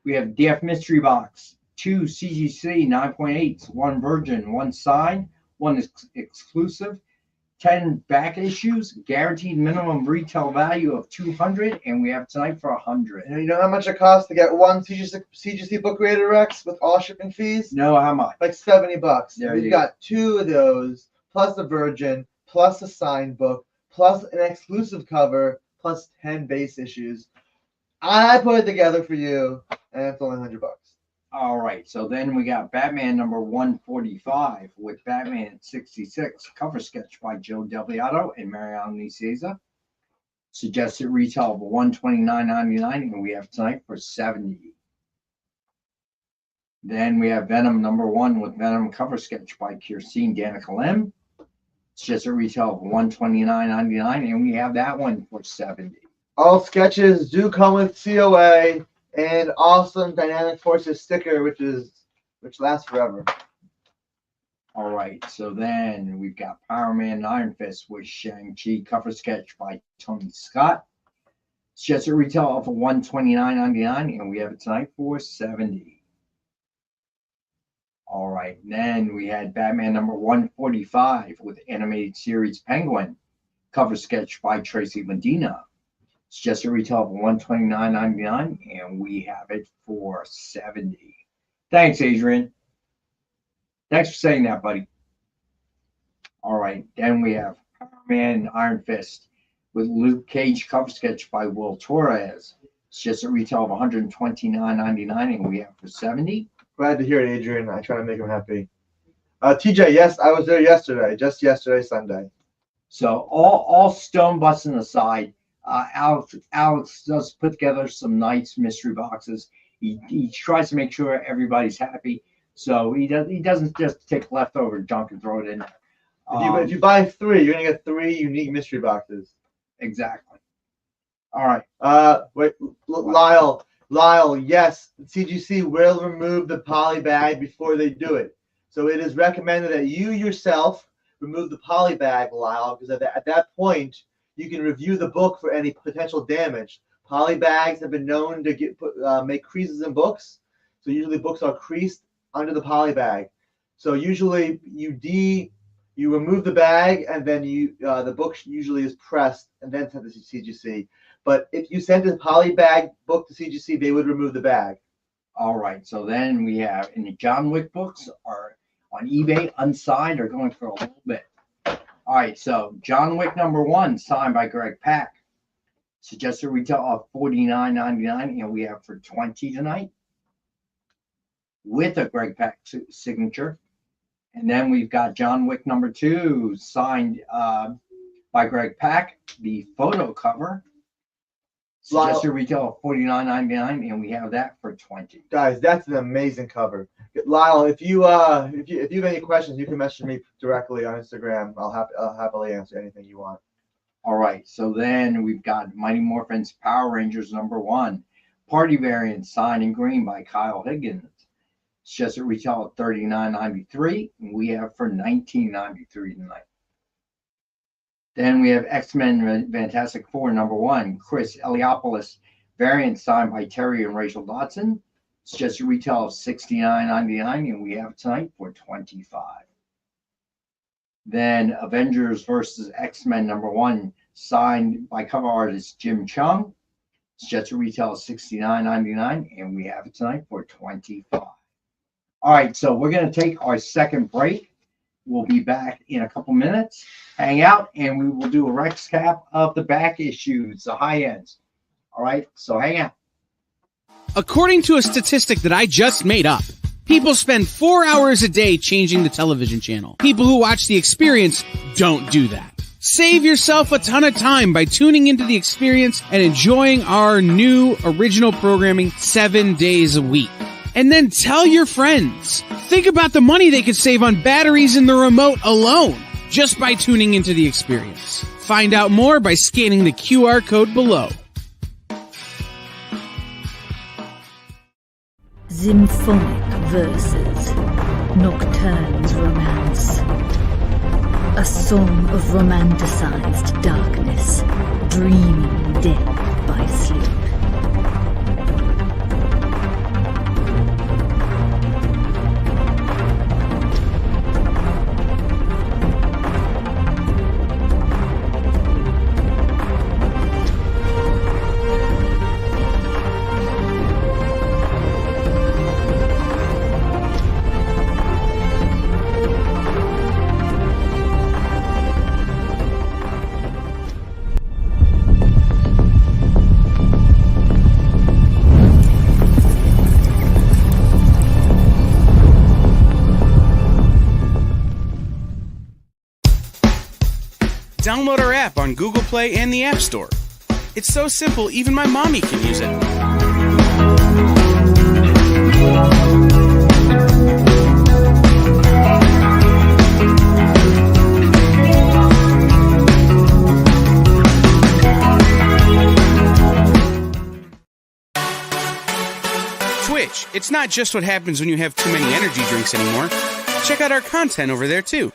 We have DF Mystery Box, 2 CGC 9.8s, 1 Virgin, 1 Sign, 1 exclusive, 10 back issues, guaranteed minimum retail value of $200, and we have tonight for $100. And you know how much it costs to get one CGC book rated, Rex, with all shipping fees? No, how much? Like $70. There We've you got 2 of those, plus a Virgin, plus a signed book, plus an exclusive cover, plus 10 base issues. I put it together for you, and it's only $100. All right, so then we got Batman number 145 with Batman 66, cover sketch by Joe Delviato and Mariano Nicieza. Suggested retail of $129.99, and we have tonight for $70. Then we have Venom number 1 with Venom cover sketch by Kirstine Danica Lim. Suggested retail of $129.99, and we have that one for $70. All sketches do come with COA and awesome Dynamic Forces sticker, which lasts forever. All right, so then we've got Power Man and Iron Fist with Shang-Chi cover sketch by Tony Scott. Suggested retail of $129.99, and we have it tonight for $70. All right, then we had Batman number 145 with animated series Penguin, cover sketch by Tracy Medina. Suggested retail of $129.99, and we have it for $70. Thanks, Adrian. Thanks for saying that, buddy. All right, then we have Power Man and Iron Fist with Luke Cage cover sketch by Will Torres. Suggested retail of $129.99, and we have for $70. Glad to hear it, Adrian. I try to make him happy. TJ, yes, I was there yesterday, just yesterday, Sunday. So all stone busting aside, Alex does put together some nice mystery boxes. He tries to make sure everybody's happy. So he doesn't just take leftover junk and throw it in there. If you buy 3, you're gonna get 3 unique mystery boxes. Exactly. All right. Wait, Lyle, yes, CGC will remove the poly bag before they do it. So it is recommended that you yourself remove the poly bag, Lyle, because at that point you can review the book for any potential damage. Poly bags have been known to make creases in books, so usually books are creased under the poly bag. So usually you remove the bag, and then the book usually is pressed and then sent to CGC. But if you sent a poly bag book to CGC, they would remove the bag. All right. So then we have, and the John Wick books are on eBay unsigned, are going for a little bit. All right. So John Wick number 1, signed by Greg Pak. Suggested retail of $49.99, and we have for $20 tonight with a Greg Pak signature. And then we've got John Wick number 2, signed by Greg Pak, the photo cover. Suggested retail of $49.99, and we have that for $20. Guys, that's an amazing cover. Lyle, if you have any questions, you can message me directly on Instagram. I'll happily answer anything you want. All right, so then we've got Mighty Morphin's Power Rangers number 1, party variant, signed in green by Kyle Higgins. Suggested retail of $39.93, and we have for $19.93 tonight. Then we have X-Men Fantastic Four #1, Chris Eliopoulos, variant signed by Terry and Rachel Dotson. It's just a retail of $69.99, and we have it tonight for $25. Then Avengers versus X-Men #1, signed by cover artist Jim Chung. It's just a retail of $69.99, and we have it tonight for $25. All right, so we're going to take our second break. We'll be back in a couple minutes. Hang out, and we will do a Rex cap of the back issues, the high ends. All right, so hang out. According to a statistic that I just made up, people spend 4 hours a day changing the television channel. People who watch The Experience don't do that. Save yourself a ton of time by tuning into The Experience and enjoying our new original programming 7 days a week. And then tell your friends. Think about the money they could save on batteries in the remote alone just by tuning into The Experience. Find out more by scanning the QR code below. Symphonic verses, Nocturne's romance. A song of romanticized darkness, dreaming death by sleep. Download our app on Google Play and the App Store. It's so simple, even my mommy can use it. Twitch, it's not just what happens when you have too many energy drinks anymore. Check out our content over there, too.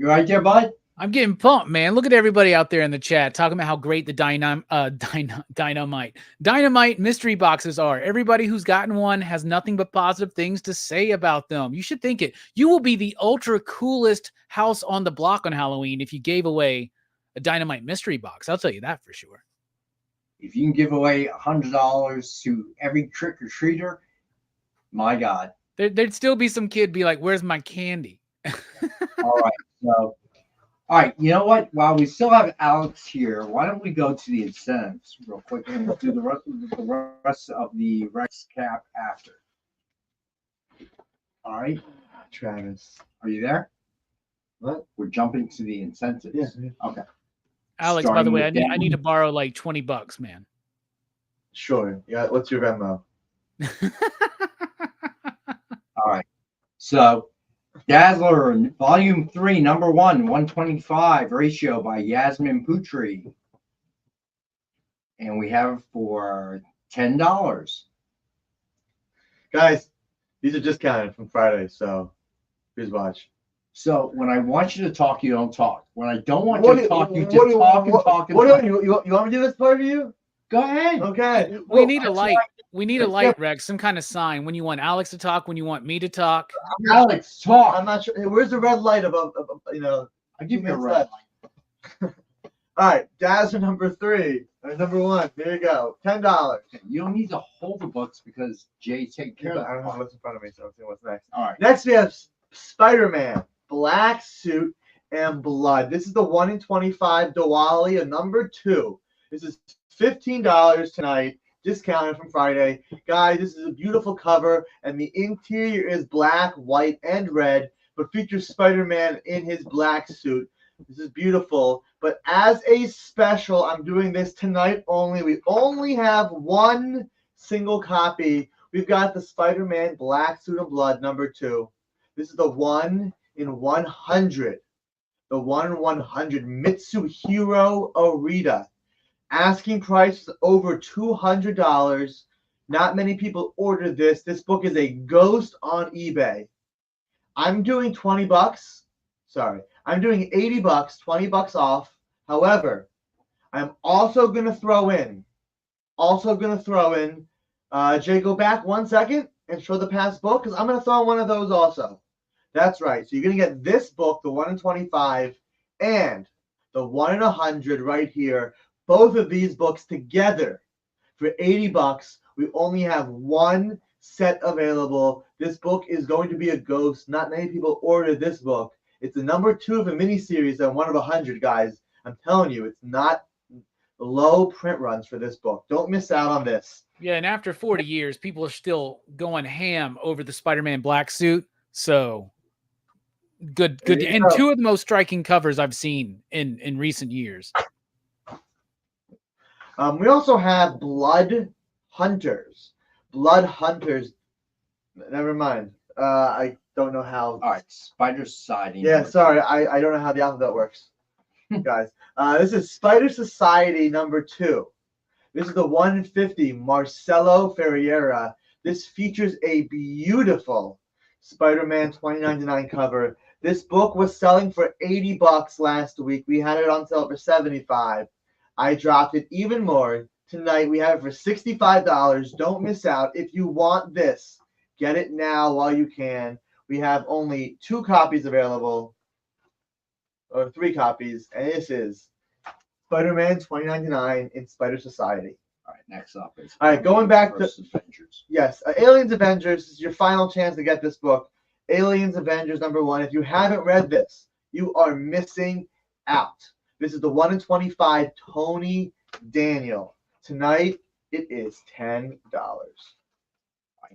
You right there, bud? I'm getting pumped, man. Look at everybody out there in the chat talking about how great the dynamite mystery boxes are. Everybody who's gotten one has nothing but positive things to say about them. You should think it. You will be the ultra coolest house on the block on Halloween if you gave away a dynamite mystery box. I'll tell you that for sure. If you can give away $100 to every trick-or-treater, my God. There'd still be some kid be like, where's my candy? All right. So, all right. You know what? While we still have Alex here, why don't we go to the incentives real quick, and we'll do the rest of the Rex cap after. All right. Travis, are you there? What? We're jumping to the incentives. Yeah. Okay. Alex, by the way, I need to borrow like $20, man. Sure. Yeah. What's your Venmo? All right. So, Dazzler, Volume 3, Number 1, 125 ratio by Yasmin Putri. And we have it for $10. Guys, these are discounted from Friday, so please watch. So when I want you to talk, you don't talk. When I don't want you to talk, you just talk and talk. You want me to do this part for you? Go ahead. Okay. We need a light. We need a light, Rex, some kind of sign. When you want Alex to talk, when you want me to talk. Alex, talk. I'm not sure. Hey, where's the red light above, I'll give you a red light. All right. Dazzler number 3. Number 1. There you go. $10. You don't need to hold the books because Jay's taking care of it. I don't have what's in front of me, so let's see what's next. All right. Next we have Spider-Man, black suit and blood. This is the 1 in 25 Diwali, a number 2. This is $15 tonight, discounted from Friday. Guys, this is a beautiful cover, and the interior is black, white, and red, but features Spider-Man in his black suit. This is beautiful, but as a special, I'm doing this tonight only. We only have one single copy. We've got the Spider-Man black suit and blood, number 2. This is the 1 in 100. The 1 in 100 Mitsuhiro Arita. Asking price is over $200. Not many people ordered this. This book is a ghost on eBay. I'm doing $20. Sorry. I'm doing $80, $20 off. However, I'm also going to throw in, Jay, go back 1 second and show the past book, because I'm going to throw in one of those also. That's right. So you're going to get this book, the 1 in 25, and the 1 in 100 right here. Both of these books together for $80. We only have one set available. This book is going to be a ghost. Not many people ordered this book. It's the number 2 of a miniseries and 1 of 100, guys. I'm telling you, it's not low print runs for this book. Don't miss out on this. Yeah, and after 40 years, people are still going ham over the Spider-Man black suit. So good. And 2 of the most striking covers I've seen in recent years. We also have Blood Hunters. Blood Hunters. Never mind. I don't know how. All right, Spider Society. Yeah, sorry. I don't know how the alphabet works, guys. This is Spider Society number 2. This is the 1 in 50 Marcelo Ferreira. This features a beautiful Spider-Man 2099 cover. This book was selling for $80 last week. We had it on sale for $75. I dropped it even more. Tonight we have it for $65. Don't miss out. If you want this, get it now while you can. We have only 2 copies available, or 3 copies, and this is Spider-Man 2099 in Spider Society. All right, next up is going back to Avengers. Yes, Aliens Avengers is your final chance to get this book. Aliens Avengers number 1. If you haven't read this, you are missing out. This is the 1 in 25 Tony Daniel. Tonight it is $10.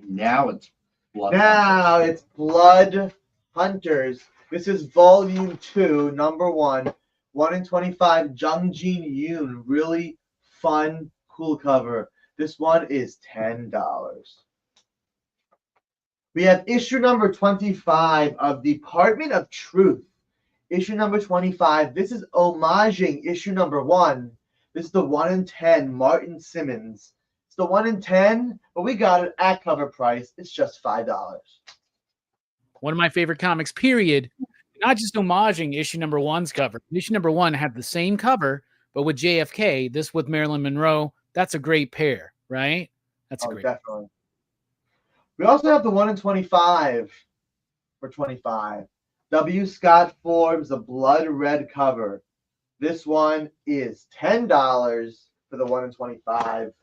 Now it's Blood Hunters. It's Blood Hunters. This is volume 2, number 1. 1 in 25 Jung Jin Yoon. Really fun, cool cover. This one is $10. We have issue number 25 of Department of Truth. Issue number 25. This is homaging issue number 1. This is the 1 in 10 Martin Simmons. It's the 1 in 10, but we got it at cover price. It's just $5. One of my favorite comics, period. Not just homaging issue number 1's cover. Issue number 1 had the same cover, but with JFK, this with Marilyn Monroe. That's a great pair, right? That's a great definitely. We also have the 1 in 25 for $25. W. Scott Forbes, the blood red cover. This one is $10 for the 1 in 25.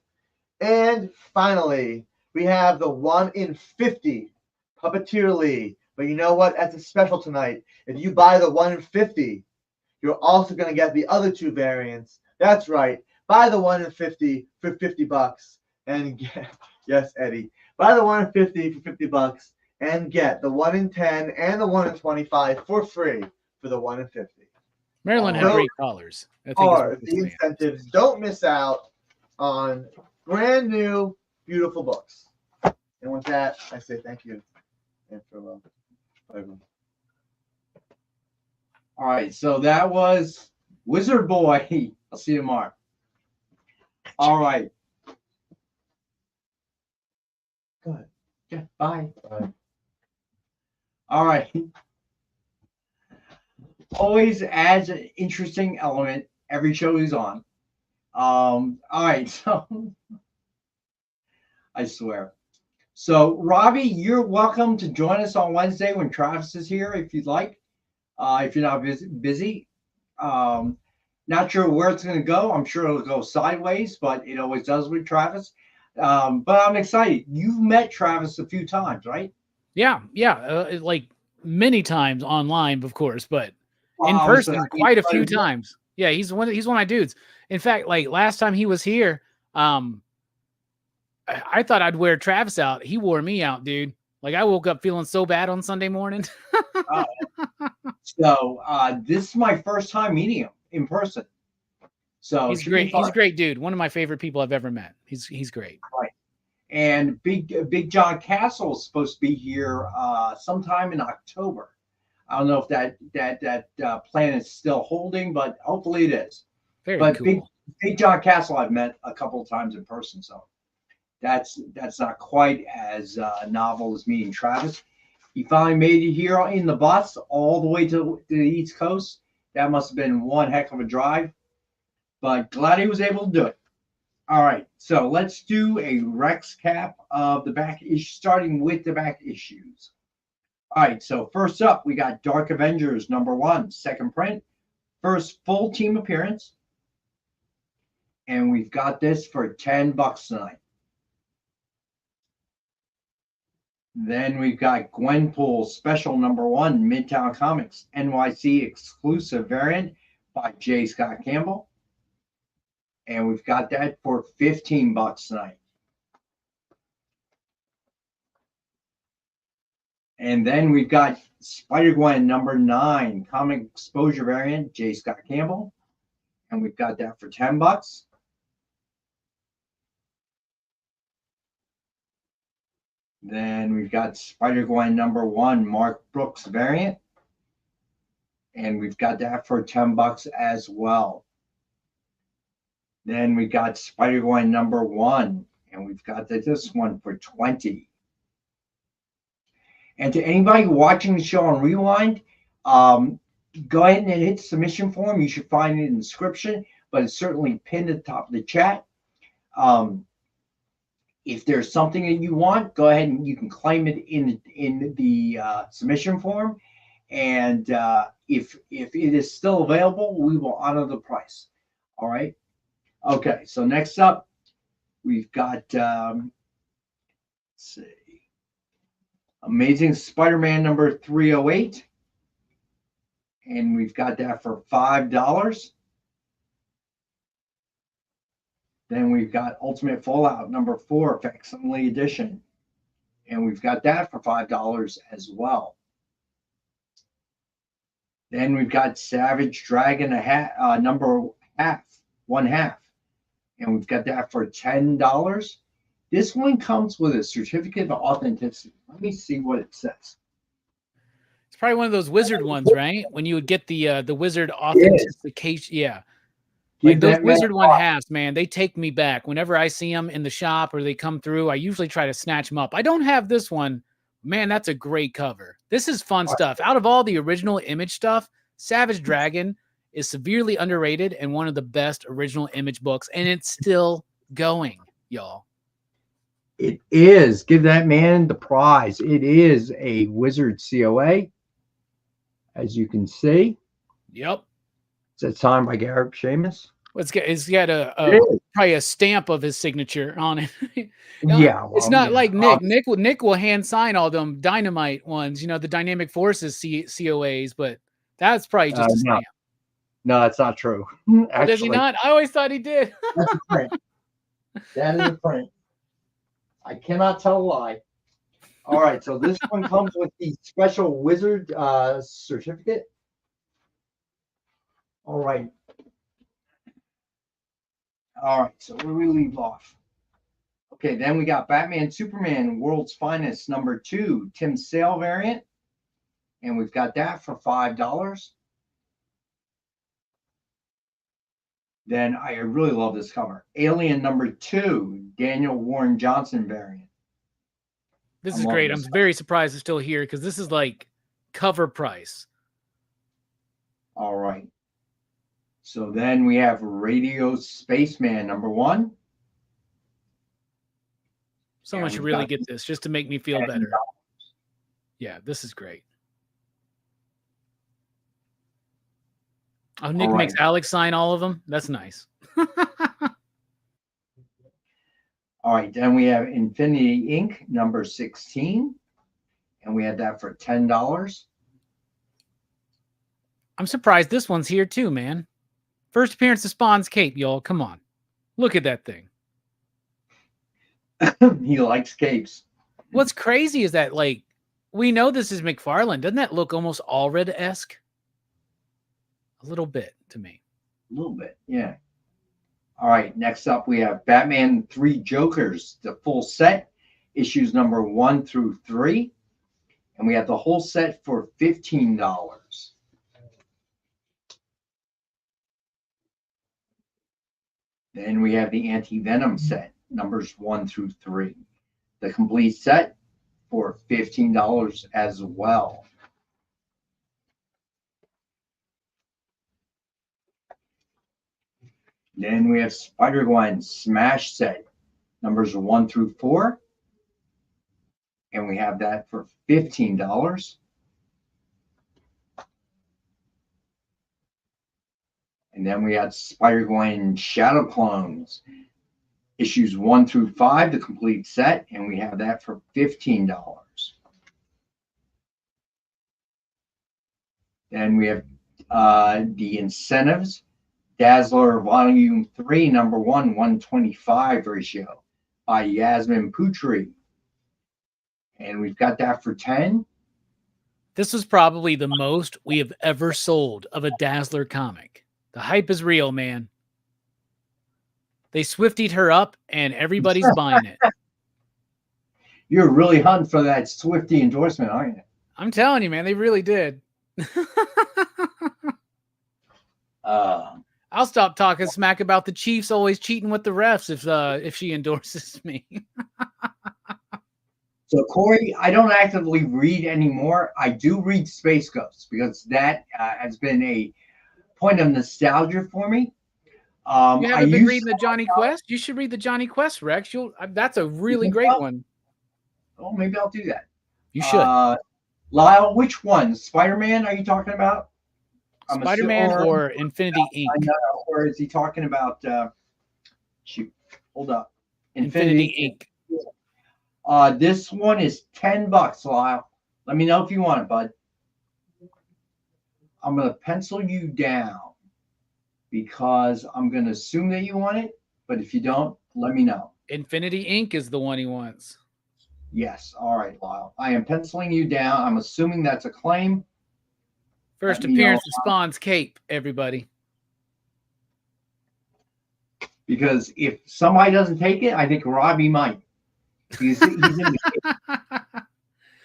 And finally, we have the 1 in 50 Puppeteer Lee. But you know what? That's a special tonight. If you buy the 1 in 50, you're also going to get the other 2 variants. That's right. Buy the 1 in 50 for $50 and get, yes, Eddie. Buy the 1 in 50 for $50 and get the 1 in 10 and the 1 in 25 for free for the 1 in 50. Maryland had great colors. Are the incentives. Don't miss out on brand new, beautiful books. And with that, I say thank you and farewell. Bye, everyone. All right, so that was Wizard Boy. I'll see you tomorrow. All right. Go ahead. Yeah, bye. Bye. All right. Always adds an interesting element every show he's on. All right, so I swear. So Robbie, you're welcome to join us on Wednesday when Travis is here, if you'd like. If you're not busy. Not sure where it's going to go. I'm sure it'll go sideways, but it always does with Travis. But I'm excited. You've met Travis a few times, right? Yeah. Like many times online, of course, but Well, in obviously, person I mean, quite a but few it- times. Yeah, he's one of my dudes. In fact, like last time he was here, I thought I'd wear Travis out. He wore me out, dude. Like I woke up feeling so bad on Sunday morning. So this is my first time meeting him in person. So He's should be great. He's a fun. great dude. One of my favorite people I've ever met. He's great. Right. And Big John Castle is supposed to be here sometime in October. I don't know if that plan is still holding, but hopefully it is. Very But cool. Big John Castle I've met a couple of times in person, so that's not quite as novel as meeting Travis. He finally made it here in the bus all the way to the East Coast. That must have been one heck of a drive, but glad he was able to do it. All right, so let's do a Rex cap of the back issue, starting with the back issues. All right, so first up, we got Dark Avengers #1, second print, first full team appearance. And we've got this for $10 tonight. Then we've got Gwenpool Special #1, Midtown Comics, NYC exclusive variant by J. Scott Campbell. And we've got that for $15 tonight. And then we've got Spider-Gwen #9, comic exposure variant, J. Scott Campbell. And we've got that for $10. Then we've got Spider-Gwen #1, Mark Brooks variant. And we've got that for $10 as well. Then we got Spider-Gwen #1, and we've got this one for $20. And to anybody watching the show on Rewind, go ahead and hit the submission form. You should find it in the description, but it's certainly pinned at the top of the chat. If there's something that you want, go ahead and you can claim it in the submission form. And if it is still available, we will honor the price. All right. Okay. So next up, we've got let's see, Amazing Spider-Man #308, and we've got that for $5. Then we've got Ultimate Fallout #4, Facsimile Edition. And we've got that for $5 as well. Then we've got Savage Dragon #1/2. And we've got that for $10. This one comes with a certificate of authenticity. Let me see what it says. It's probably one of those wizard ones, right? When you would get the wizard authentication. Yeah. Like those wizard one halves, man, they take me back. Whenever I see them in the shop or they come through, I usually try to snatch them up. I don't have this one. Man, that's a great cover. This is fun stuff. Out of all the original Image stuff, Savage Dragon is severely underrated and one of the best original Image books, and it's still going, y'all. It is. Give that man the prize. It is a Wizard COA, as you can see. Yep. It's signed by Garrett Sheamus. It's got probably a stamp of his signature on it. Yeah, well, it's not like Nick. Nick will hand sign all them Dynamite ones, the Dynamic Forces COAs, but that's probably just a stamp. No, that's not true. Actually, does he not? I always thought he did. That's a print. That is a print. I cannot tell a lie. All right, so this one comes with the special Wizard certificate. All right. All right, so where do we leave off? Okay, then we got Batman Superman World's Finest #2, Tim Sale variant. And we've got that for $5. Then I really love this cover. Alien #2, Daniel Warren Johnson variant. This is great. I'm very surprised it's still here because this is like cover price. All right. So then we have Radio Spaceman #1. Someone should really get this just to make me feel better. Yeah, this is great. Oh, Nick makes Alex sign all of them. That's nice. All right, then we have Infinity Inc. #16, and we had that for $10. I'm surprised this one's here too, man. First appearance of Spawn's cape, y'all. Come on. Look at that thing. He likes capes. What's crazy is that, like, we know this is McFarlane. Doesn't that look almost Allred-esque? A little bit to me. A little bit, yeah. All right, next up we have Batman 3 Jokers, the full set, issues number 1 through 3. And we have the whole set for $15. Then we have the Anti-Venom set, numbers 1 through 3. The complete set for $15 as well. Then we have Spider-Gwen Smash set, numbers 1 through 4. And we have that for $15. And then we had Spider-Gwen Shadow Clones, issues 1 through 5, the complete set, and we have that for $15. Then we have the Incentives, Dazzler Volume 3, number 1, 125 ratio by Yasmin Putri. And we've got that for $10. This was probably the most we have ever sold of a Dazzler comic. The hype is real, man. They Swiftied her up, and everybody's buying it. You're really hunting for that Swiftie endorsement, aren't you? I'm telling you, man, they really did. I'll stop talking smack about the Chiefs always cheating with the refs if she endorses me. So, Corey, I don't actively read anymore. I do read Space Ghost because that has been a point of nostalgia for me. You haven't been reading the Johnny Quest? You should read the Johnny Quest, Rex. That's a really great one. Oh, maybe I'll do that. You should. Lyle, which one? Spider-Man are you talking about? Spider-Man or Infinity Inc.? Or is he talking about shoot, hold up. Infinity Inc. This one is $10, Lyle. Let me know if you want it, bud. I'm going to pencil you down because I'm going to assume that you want it. But if you don't, let me know. Infinity Inc. is the one he wants. Yes. All right, Lyle. I am penciling you down. I'm assuming that's a claim. First appearance of Spawn's cape, everybody. Because if somebody doesn't take it, I think Robbie might. He's in the cape.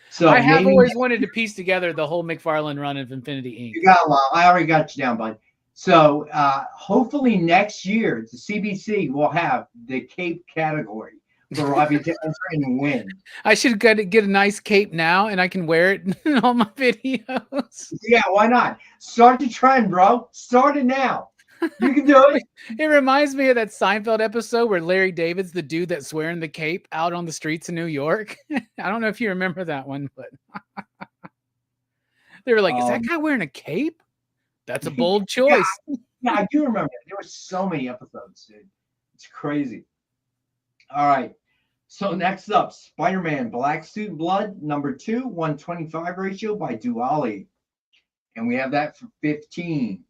So I have always wanted to piece together the whole McFarlane run of Infinity Inc. You got Lyle. I already got you down, bud. So hopefully next year, the CBC will have the cape category for Robbie to enter and win. I should get a nice cape now, and I can wear it in all my videos. Yeah, why not? Start the trend, bro. Start it now. You can do it. It reminds me of that Seinfeld episode where Larry David's the dude that's wearing the cape out on the streets in New York. I don't know if you remember that one, but they were like, is that guy wearing a cape? That's a bold choice. Yeah, I do remember that. There were so many episodes, dude. It's crazy. All right. So next up, Spider-Man Black Suit Blood, number 2, 125 ratio by Duali. And we have that for $15.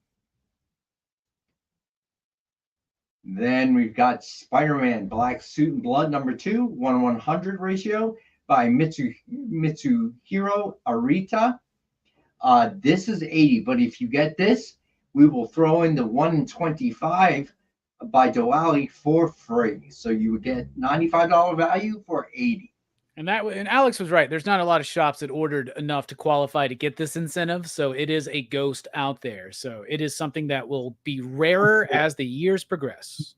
Then we've got Spider-Man Black Suit and Blood, number 2, 1/100 ratio by Mitsuhiro Arita. This is $80, but if you get this, we will throw in the 1/25 by Duali for free. So you would get $95 value for $80. And Alex was right. There's not a lot of shops that ordered enough to qualify to get this incentive. So it is a ghost out there. So it is something that will be rarer as the years progress.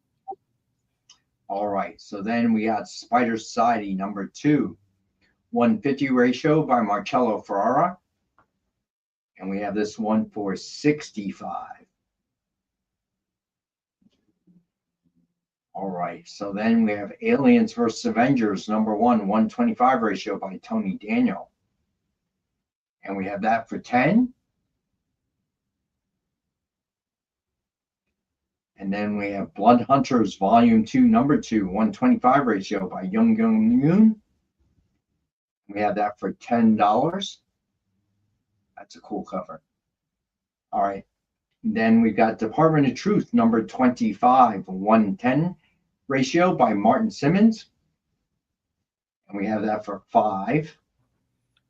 All right. So then we got Spider Society number 2, 150 ratio by Marcello Ferrara. And we have this one for $65. All right, so then we have Aliens vs. Avengers, number 1, 125 ratio by Tony Daniel. And we have that for $10. And then we have Blood Hunters, Volume 2, number 2, 125 ratio by Young Yoon. We have that for $10. That's a cool cover. All right. Then we got Department of Truth, number 25, 1:10 ratio by Martin Simmons. And we have that for 5.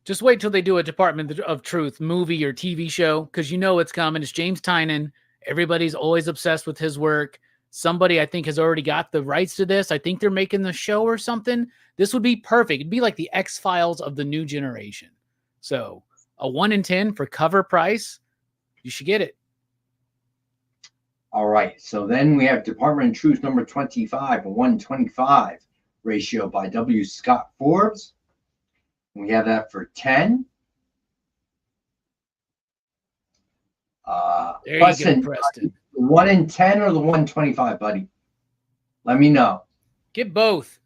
Just wait till they do a Department of Truth movie or TV show, because you know it's coming. It's James Tynion. Everybody's always obsessed with his work. Somebody, I think, has already got the rights to this. I think they're making the show or something. This would be perfect. It'd be like the X-Files of the new generation. So a 1 in 10 for cover price. You should get it. All right. So then we have Department of Truth, number 25, 1:25 ratio by W. Scott Forbes. We have that for 10. There you Preston, go, Preston. the 1 in 10 or the 1:25, buddy? Let me know. Get both.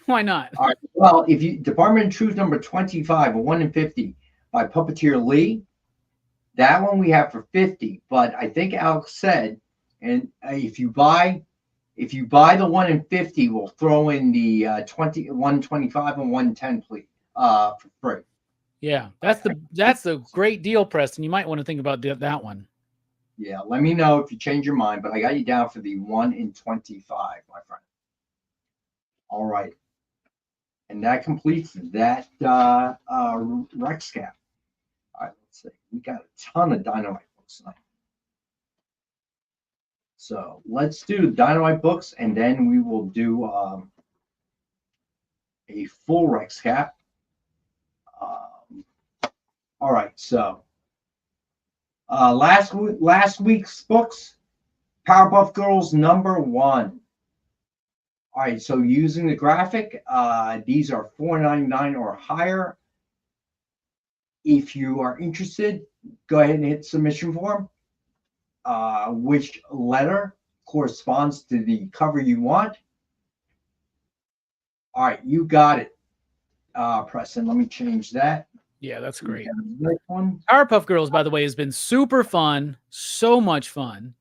Why not? All right. Well, if you Department of Truth number 25, a 1 in 50 by Puppeteer Lee, that one we have for 50. But I think Alex said, and if you buy the 1 in 50, we'll throw in the 125 and 110, please, for free. Yeah, that's a great deal, Preston. You might want to think about that one. Yeah, let me know if you change your mind, but I got you down for the 1 in 25, my friend. All right. And that completes that Rex cap. All right, let's see. We got a ton of Dynamite books tonight. So let's do the Dynamite books, and then we will do a full Rex cap. All right, so last week's books, Powerpuff Girls number 1. All right, so using the graphic, these are $4.99 or higher. If you are interested, go ahead and hit submission form. Which letter corresponds to the cover you want? All right, you got it, Preston. Let me change that. Yeah, that's great. Next one. Powerpuff Girls, by the way, has been super fun, so much fun.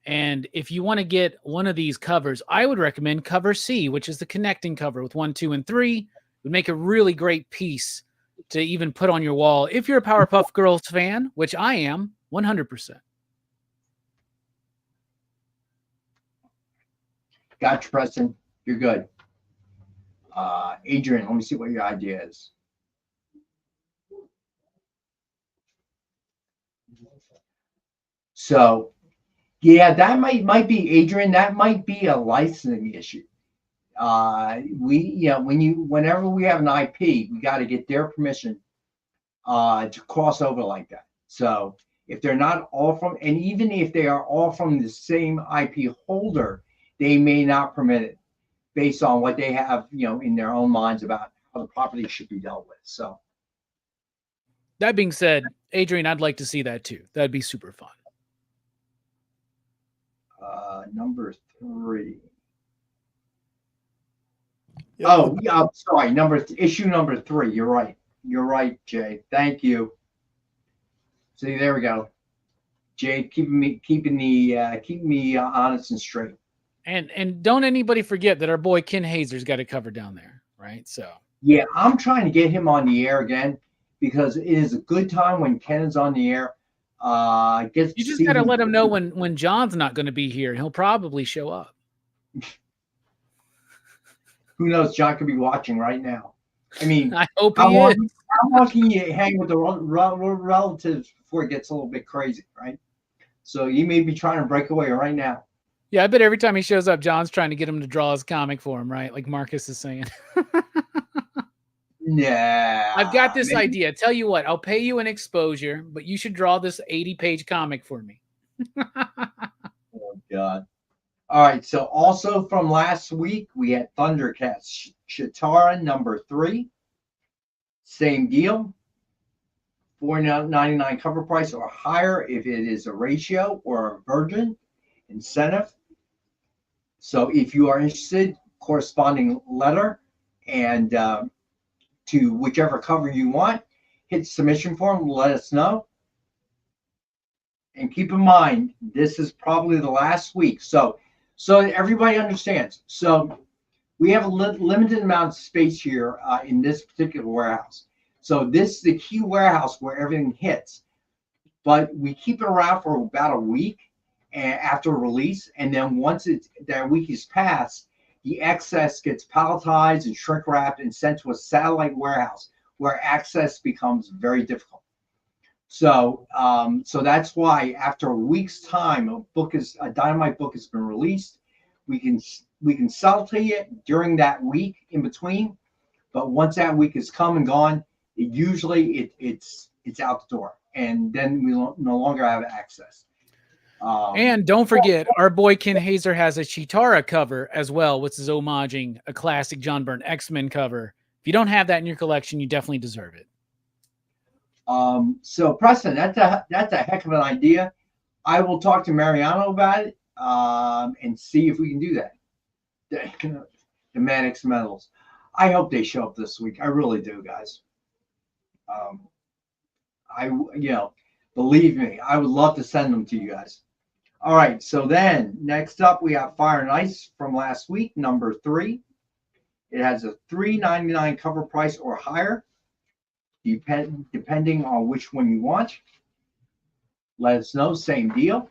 And if you want to get one of these covers, I would recommend cover C, which is the connecting cover with 1, 2, and 3. It would make a really great piece to even put on your wall. If you're a Powerpuff Girls fan, which I am, 100%. Gotcha, Preston. You're good. Adrian, let me see what your idea is. So, yeah, that might be Adrian. That might be a licensing issue. Whenever we have an IP, we got to get their permission to cross over like that. So, if they're not all from, and even if they are all from the same IP holder, they may not permit it based on what they have, in their own minds about how the property should be dealt with. So, that being said, Adrian, I'd like to see that too. That'd be super fun. Number 3. Yeah, Oh, yeah. Sorry. Issue number 3. You're right. You're right, Jay. Thank you. See, there we go. Jay, keeping me honest and straight. And don't anybody forget that our boy Ken Hazer's got it covered down there, right? So yeah, I'm trying to get him on the air again because it is a good time when Ken is on the air. You just got to let him know when John's not going to be here. He'll probably show up. Who knows? John could be watching right now. I mean, I hope he is. How long can you hang with the relatives before it gets a little bit crazy, right? So you may be trying to break away right now. Yeah, I bet every time he shows up, John's trying to get him to draw his comic for him, right? Like Marcus is saying. Yeah. I've got this idea. Tell you what, I'll pay you an exposure, but you should draw this 80-page comic for me. Oh, God. All right. So also from last week, we had Thundercats Shatara number 3. Same deal. $4.99 cover price or higher if it is a ratio or a virgin incentive. So if you are interested, corresponding letter and to whichever cover you want, hit submission form, let us know. And keep in mind, this is probably the last week. So everybody understands. So we have a limited amount of space here in this particular warehouse. So this is the key warehouse where everything hits. but we keep it around for about a week after release, and then once that week is passed, the excess gets palletized and shrink wrapped and sent to a satellite warehouse where access becomes very difficult. So, so that's why after a week's time, a Dynamite book has been released. We can sell to you during that week in between, but once that week is come and gone, it's out the door, and then we no longer have access. And don't forget, our boy Ken Hazer has a Chitara cover as well, which is homaging a classic John Byrne X-Men cover. If you don't have that in your collection, you definitely deserve it. So Preston, that's a heck of an idea. I will talk to Mariano about it and see if we can do that. The Mannix medals. I hope they show up this week. I really do, guys. Believe me, I would love to send them to you guys. All right, so then next up we have Fire and Ice from last week, number 3. It has a $3.99 cover price or higher, depending on which one you want. Let us know, same deal.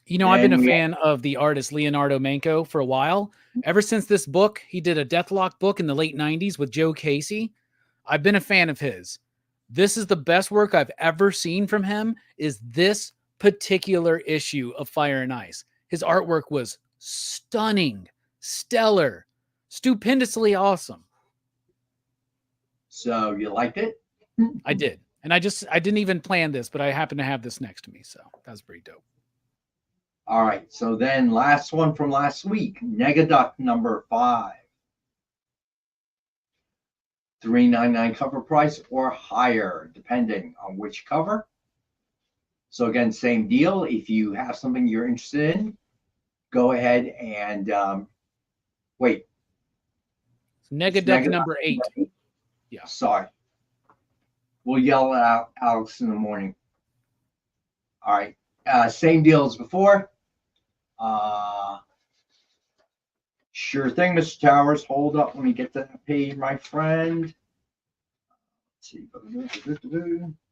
You know, I've been a fan of the artist Leonardo Manco for a while. Ever since this book, he did a Deathlock book in the late 90s with Joe Casey. I've been a fan of his. This is the best work I've ever seen from him, is this particular issue of Fire and Ice. His artwork was stunning, stellar, stupendously awesome. So you liked it? I did. And I didn't even plan this, but I happen to have this next to me. So that's pretty dope. All right. So then last one from last week, Negaduck number 5. $3.99 cover price or higher, depending on which cover. So again, same deal. If you have something you're interested in, go ahead and wait. Negaduck number 8. Yeah, sorry. We'll yell at Alex in the morning. All right. Same deal as before. Sure thing, Mr. Towers. Hold up. Let me get that page, my friend. Let's see.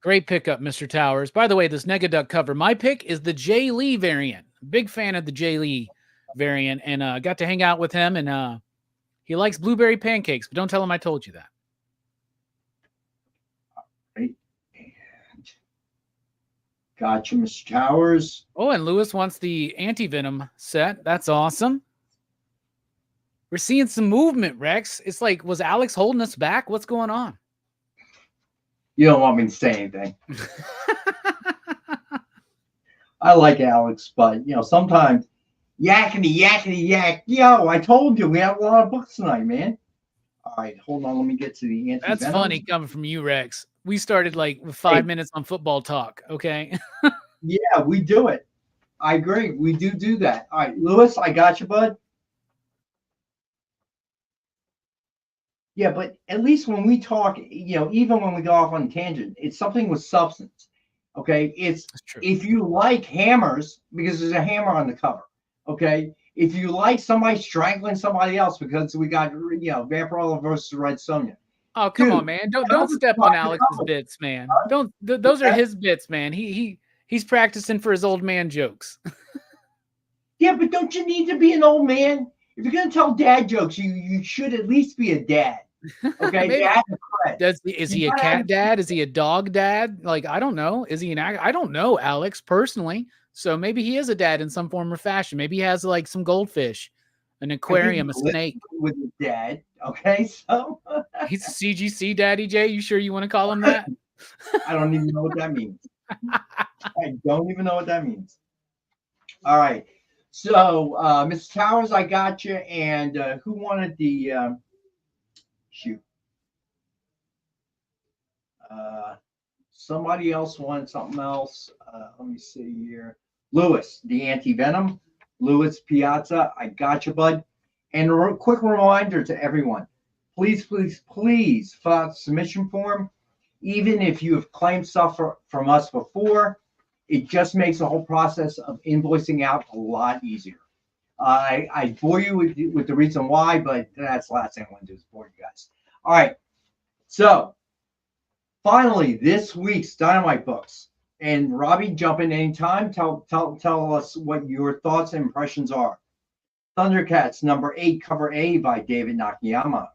Great pickup, Mr. Towers. By the way, this Negaduck cover, my pick is the Jay Lee variant. Big fan of the Jay Lee variant, and got to hang out with him, and he likes blueberry pancakes, but don't tell him I told you that. Right. And gotcha, Mr. Towers. Oh, and Lewis wants the Anti-Venom set. That's awesome. We're seeing some movement, Rex. It's like, was Alex holding us back? What's going on? You don't want me to say anything. I like Alex, but sometimes yakety yak. Yo, I told you we have a lot of books tonight, man. All right, hold on. Let me get to the Anti-Venom. That's funny coming from you, Rex. We started like with 5 minutes on football talk. Okay. Yeah, we do it. I agree. We do that. All right, Lewis, I got you, bud. Yeah, but at least when we talk, even when we go off on a tangent, it's something with substance. Okay, it's if you like hammers because there's a hammer on the cover. Okay, if you like somebody strangling somebody else because we got Vampirella versus Red Sonja. Oh, come on, man! Don't step on Alex's bits, man. Don't. Those are his bits, man. He's practicing for his old man jokes. Yeah, but don't you need to be an old man? If you're gonna tell dad jokes, you should at least be a dad. Okay, is he a cat dad? Is he a dog dad? Like, I don't know. Is he I don't know Alex personally. So maybe he is a dad in some form or fashion. Maybe he has like some goldfish, an aquarium, a snake. With his dad. Okay, so he's a CGC daddy, Jay. You sure you want to call him that? I don't even know what that means. I don't even know what that means. All right. So, Mr. Towers, I got you. And who wanted the shoot? Somebody else wanted something else. Let me see here. Lewis, the Anti-Venom. Lewis Piazza, I got you, bud. And a quick reminder to everyone. Please fill out the submission form. Even if you have claimed stuff from us before, it just makes the whole process of invoicing out a lot easier. I bore you with the reason why, but that's the last thing I want to do is bore you guys. All right. So finally, this week's Dynamite books. And Robbie, jump in anytime. Tell us what your thoughts and impressions are. Thundercats number 8, cover A by David Nakayama.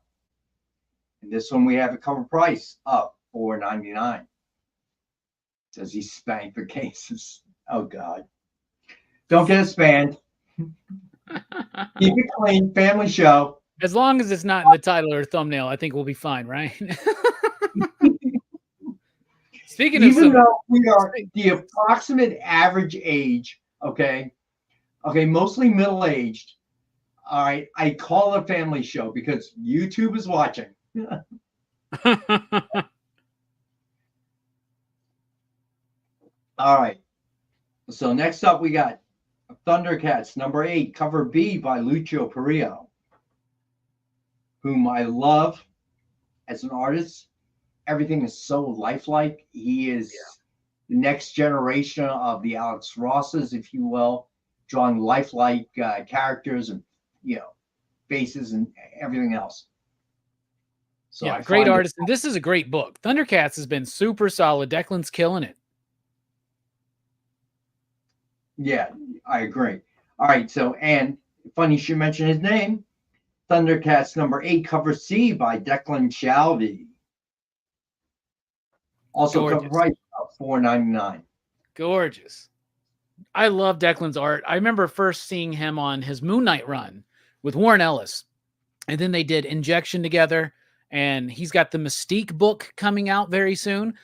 And this one we have a cover price of $4.99. Does he spank the cases? Oh God! Don't get us banned. Keep it clean. Family show. As long as it's not in the title or thumbnail, I think we'll be fine, right? Speaking of, even though we are the approximate average age, okay, mostly middle-aged. All right, I call it a family show because YouTube is watching. All right. So next up, we got Thundercats number 8, cover B by Lucio Perillo, whom I love as an artist. Everything is so lifelike. He is the next generation of the Alex Rosses, if you will, drawing lifelike characters and faces and everything else. So yeah, great artist. And this is a great book. Thundercats has been super solid. Declan's killing it. Yeah, I agree. All right, so, and funny you should mention his name. Thundercats number 8, cover C by Declan Shalvey. Also, gorgeous. cover price of $4.99. Gorgeous. I love Declan's art. I remember first seeing him on his Moon Knight run with Warren Ellis. And then they did Injection together. And he's got the Mystique book coming out very soon.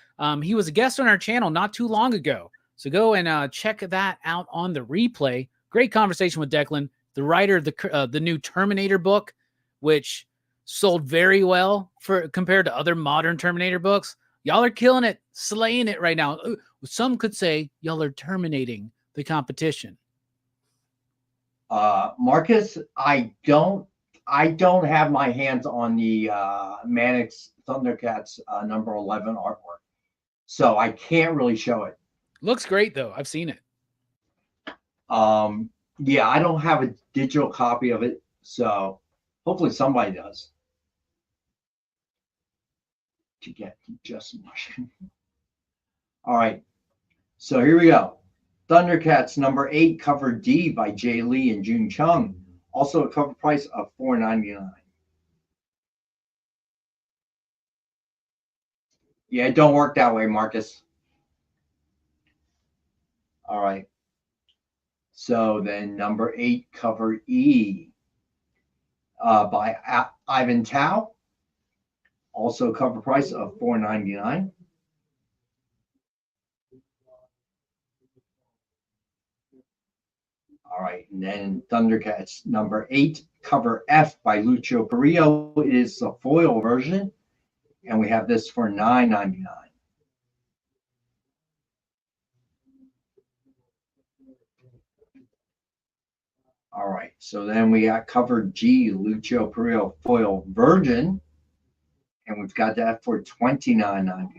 He was a guest on our channel not too long ago. So go and check that out on the replay. Great conversation with Declan, the writer of the new Terminator book, which sold very well compared to other modern Terminator books. Y'all are killing it, slaying it right now. Some could say y'all are terminating the competition. Marcus, I don't have my hands on the Mannix Thundercats number 11 artwork, so I can't really show it. Looks great though. I've seen it. Yeah, I don't have a digital copy of it, so hopefully somebody does. To get just much. All right, so here we go. Thundercats number 8, cover D by Jay Lee and June Chung. Also a cover price of $4.99. Yeah, it don't work that way, Marcus. All right. So then number 8, cover E by Ivan Tao. Also cover price of $4.99. All right, and then Thundercats number 8, cover F by Lucio Perillo. It is the foil version, and we have this for $9.99. All right, so then we got cover G, Lucio Perillo foil version, and we've got that for $29.99.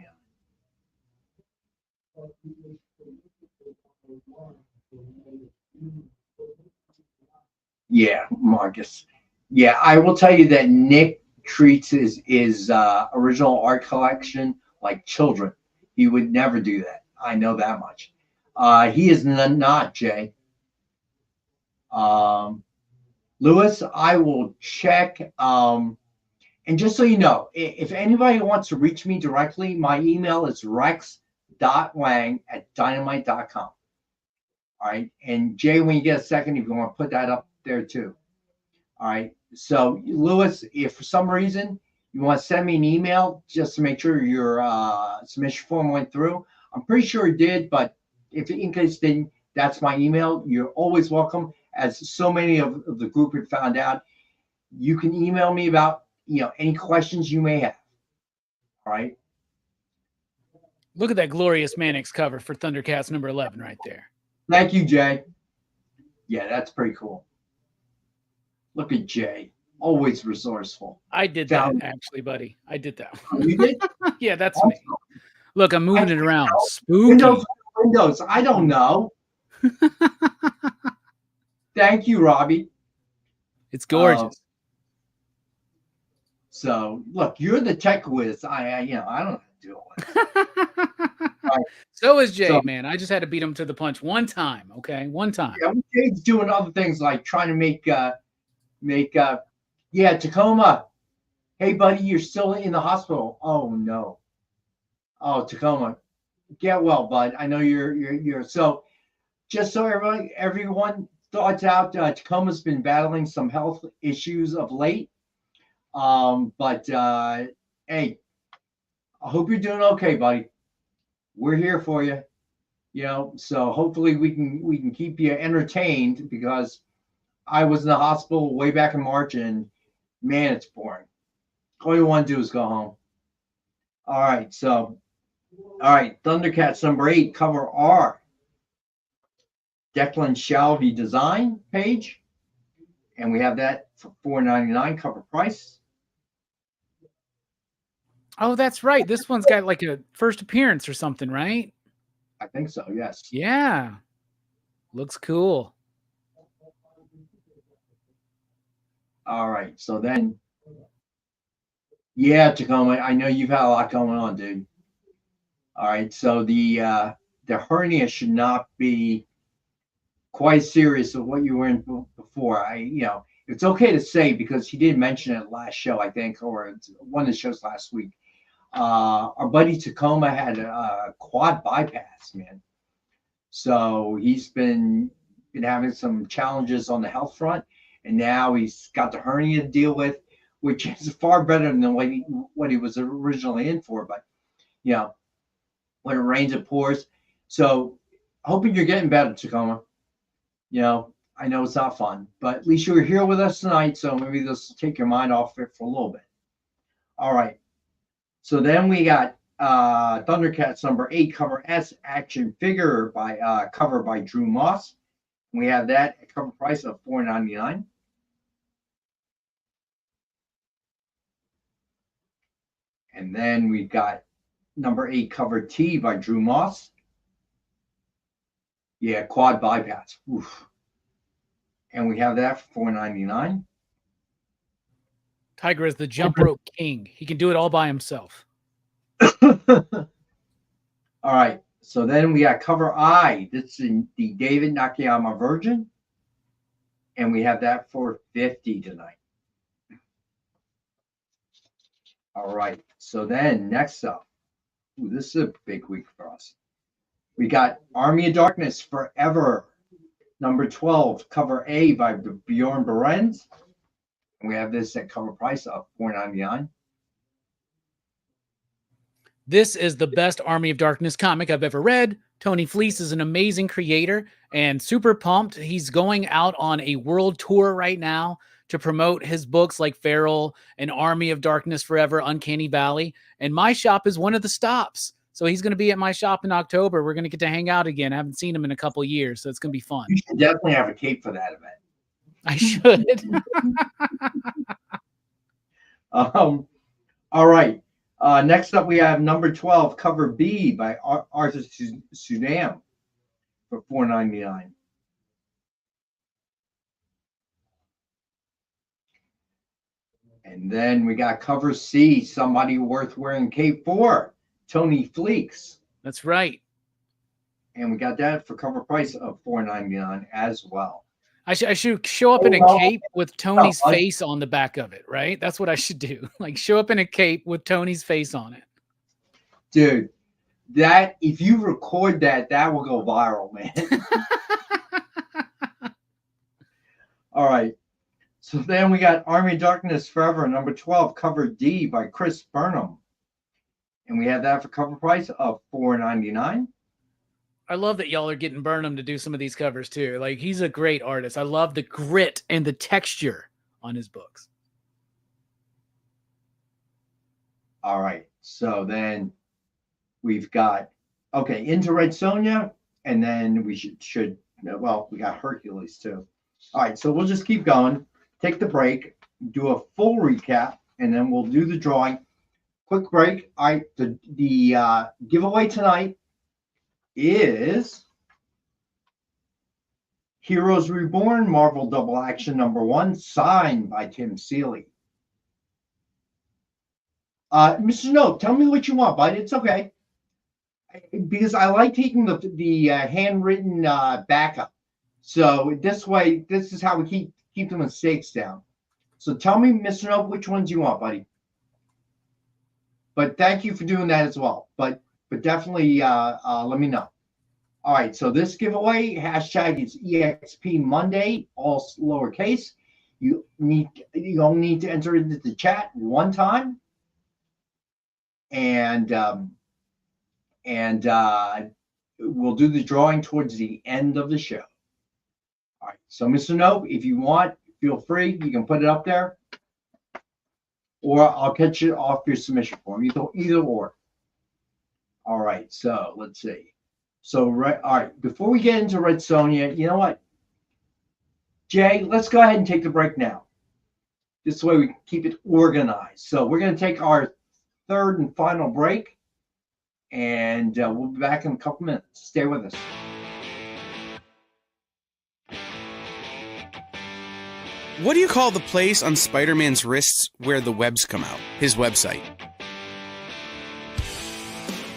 Yeah, Marcus. Yeah, I will tell you that Nick treats his original art collection like children. He would never do that. I know that much. He is not, Jay. Lewis, I will check. And just so you know, if anybody wants to reach me directly, my email is rex.wang@dynamite.com. All right. And Jay, when you get a second, if you want to put that up there too. All right. So Lewis, if for some reason you want to send me an email just to make sure your submission form went through, I'm pretty sure it did, but if in case it didn't, that's my email. You're always welcome. As so many of the group have found out, you can email me about any questions you may have. All right. Look at that glorious Mannix cover for Thundercats number 11 right there. Thank you, Jay. Yeah, that's pretty cool. Look at Jay, always resourceful. I did that actually, buddy. I did that. Oh, you did? Yeah, that's me. Look, I'm moving it around. Spooky. Windows. I don't know. Thank you, Robbie. It's gorgeous. So look, you're the tech whiz. I don't know how to do all that. Right. So is Jay, So- man. I just had to beat him to the punch one time. Okay, one time. Yeah, Jade's doing other things like trying to make Tacoma. Hey, buddy, you're still in the hospital. Oh no. Oh, Tacoma, get well, bud. I know you're so. Just so everyone thoughts out, Tacoma's been battling some health issues of late. But hey, I hope you're doing okay, buddy. We're here for you. So hopefully we can keep you entertained, because I was in the hospital way back in March, and man, it's boring. All you want to do is go home. All right, Thundercats number 8, cover R. Declan Shalvey design page, and we have that for $4.99 cover price. Oh, that's right. This one's got like a first appearance or something, right? I think so, yes. Yeah. Looks cool. All right, so then, yeah, Tacoma, I know you've had a lot going on, dude. All right, so the hernia should not be quite serious of what you were in before. It's okay to say, because he did mention it last show, I think, or one of the shows last week. Our buddy Tacoma had a quad bypass, man. So he's been having some challenges on the health front, and now he's got the hernia to deal with, which is far better than what he was originally in for. But when it rains, it pours. So hoping you're getting better, Tacoma. I know it's not fun, but at least you're here with us tonight, so maybe this will take your mind off it for a little bit. All right. So then we got Thundercats number 8, cover S, action figure cover by Drew Moss. We have that at cover price of $4.99. And then we've got number 8, cover T by Drew Moss. Yeah, quad bypass. Oof. And we have that for $4.99. Tiger is the jump rope king. He can do it all by himself. All right. So then we got cover I. This is the David Nakayama Virgin. And we have that for $50 tonight. All right. So then next up, this is a big week for us. We got Army of Darkness Forever, number 12, cover A by Bjorn Berens. And we have this at cover price of $4.99. This is the best Army of Darkness comic I've ever read. Tony Fleece is an amazing creator and super pumped. He's going out on a world tour right now to promote his books like Feral and Army of Darkness Forever, Uncanny Valley. And my shop is one of the stops. So he's going to be at my shop in October. We're going to get to hang out again. I haven't seen him in a couple years, so it's going to be fun. You should definitely have a cape for that event. I should. All right. Next up, we have number 12, cover B by Arthur Sudam for $4.99. And then we got cover C, Somebody Worth Wearing Cape for, Tony Fleeks. That's right. And we got that for cover price of $4.99 as well. I should show up in a cape with Tony's face on the back of it, right? That's what I should do. Like show up in a cape with Tony's face on it. Dude, that if you record that will go viral, man. All right. So then we got Army of Darkness Forever, number 12, cover D by Chris Burnham. And we have that for cover price of $4.99. I love that y'all are getting Burnham to do some of these covers too. Like he's a great artist. I love the grit and the texture on his books. All right. So then we've got, Into Red Sonja. And then we should we got Hercules too. All right. So we'll just keep going. Take the break, do a full recap, and then we'll do the drawing. Quick break. All right, the giveaway tonight is Heroes Reborn Marvel Double Action number 1, signed by Tim Seeley. Mr. Snow, tell me what you want, bud. It's okay. Because I like taking the handwritten backup. So this way, this is how we keep the mistakes down. So tell me, Mr. Snow, which ones you want, buddy. But thank you for doing that as well. But definitely let me know. All right, so this giveaway hashtag is EXP Monday, all lowercase. You only need to enter into the chat one time, and we'll do the drawing towards the end of the show. All right, so Mr. No, if you want, feel free. You can put it up there, or I'll catch it off your submission form. Either or. All right, so let's see. So, all right, before we get into Red Sonja, you know what? Jay, let's go ahead and take the break now. This way we can keep it organized. So we're going to take our third and final break, and we'll be back in a couple minutes. Stay with us. What do you call the place on Spider-Man's wrists where the webs come out? His website.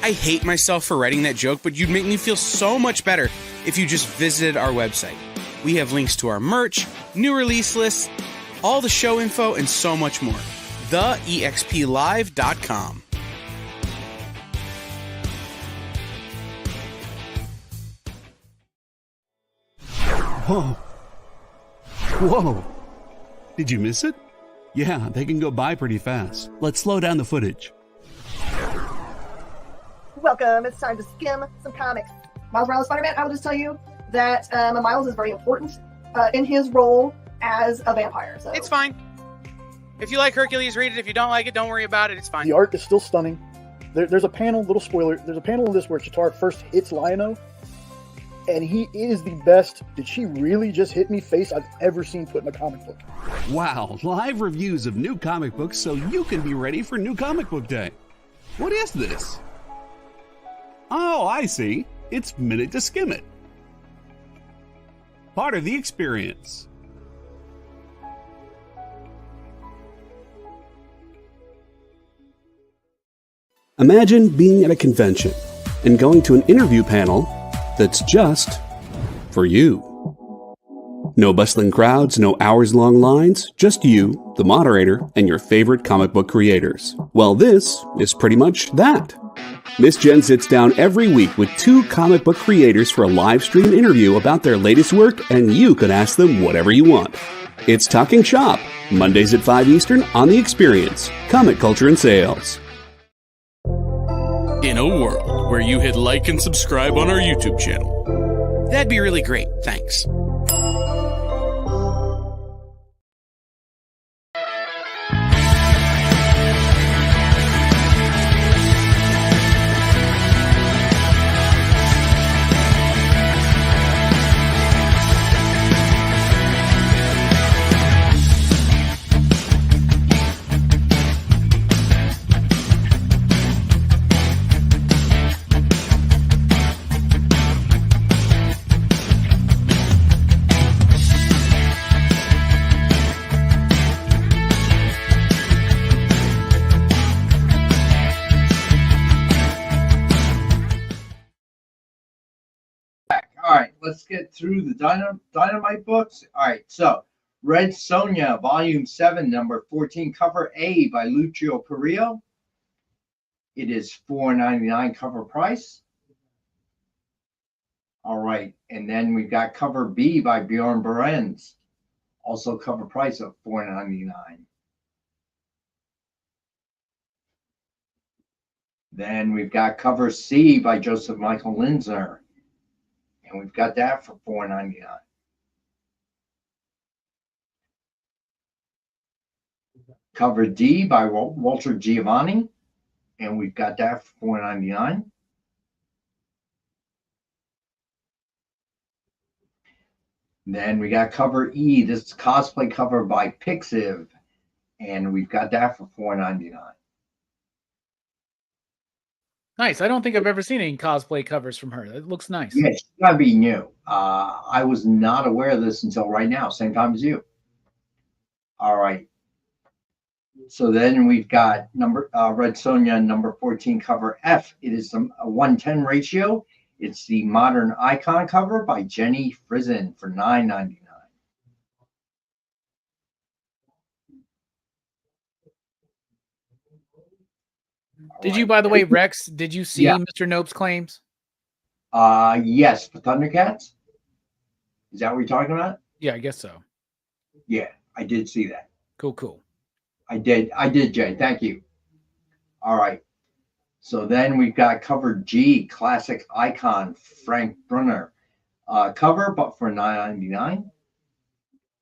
I hate myself for writing that joke, but you'd make me feel so much better if you just visited our website. We have links to our merch, new release lists, all the show info, and so much more. TheEXPLive.com. Whoa. Whoa. Did you miss it? Yeah, they can go by pretty fast. Let's slow down the footage. Welcome. It's time to skim some comics. Miles Morales Spider-Man, I will just tell you that Miles is very important in his role as a vampire. So It's fine. If you like Hercules, read it. If you don't like it, don't worry about it. It's fine. The art is still stunning. There's a panel, little spoiler, there's a panel in this where Chitauri first hits Lion-O, and he is the best "did she really just hit me" face I've ever seen put in a comic book. Wow, live reviews of new comic books so you can be ready for New Comic Book Day. What is this? Oh, I see. It's Minute to Skim It. Part of the experience. Imagine being at a convention and going to an interview panel that's just for you. No bustling crowds, no hours-long lines, just you, the moderator, and your favorite comic book creators. Well, this is pretty much that. Miss Jen sits down every week with 2 comic book creators for a live stream interview about their latest work, and you can ask them whatever you want. It's Talking Shop, Mondays at 5 Eastern on The Experience, Comic Culture and Sales. In a world where you hit like and subscribe on our YouTube channel. That'd be really great, thanks. Let's get through the Dynamite books. All right, so Red Sonja, Volume 7, Number 14, Cover A by Lucio Perillo. It is $4.99 cover price. All right, and then we've got Cover B by Bjorn Berens, also cover price of $4.99. Then we've got Cover C by Joseph Michael Linsner. And we've got that for $4.99. Cover D by Walter Giovanni. And we've got that for $4.99. Then we got Cover E. This is cosplay cover by Pixiv. And we've got that for $4.99. Nice. I don't think I've ever seen any cosplay covers from her. It looks nice. Yeah, she's gotta be new. I was not aware of this until right now, same time as you. All right. So then we've got Red Sonja number 14 cover F. It is a 1:10 ratio. It's the Modern Icon cover by Jenny Frizen for $9.99. Did you, by the way, Rex, did you see Mr. Nope's claims? Yes, for Thundercats. Is that what you're talking about? Yeah, I guess so. Yeah, I did see that. Cool. I did, Jay. Thank you. All right. So then we've got cover G, classic icon, Frank Brunner. Cover, but for $9.99.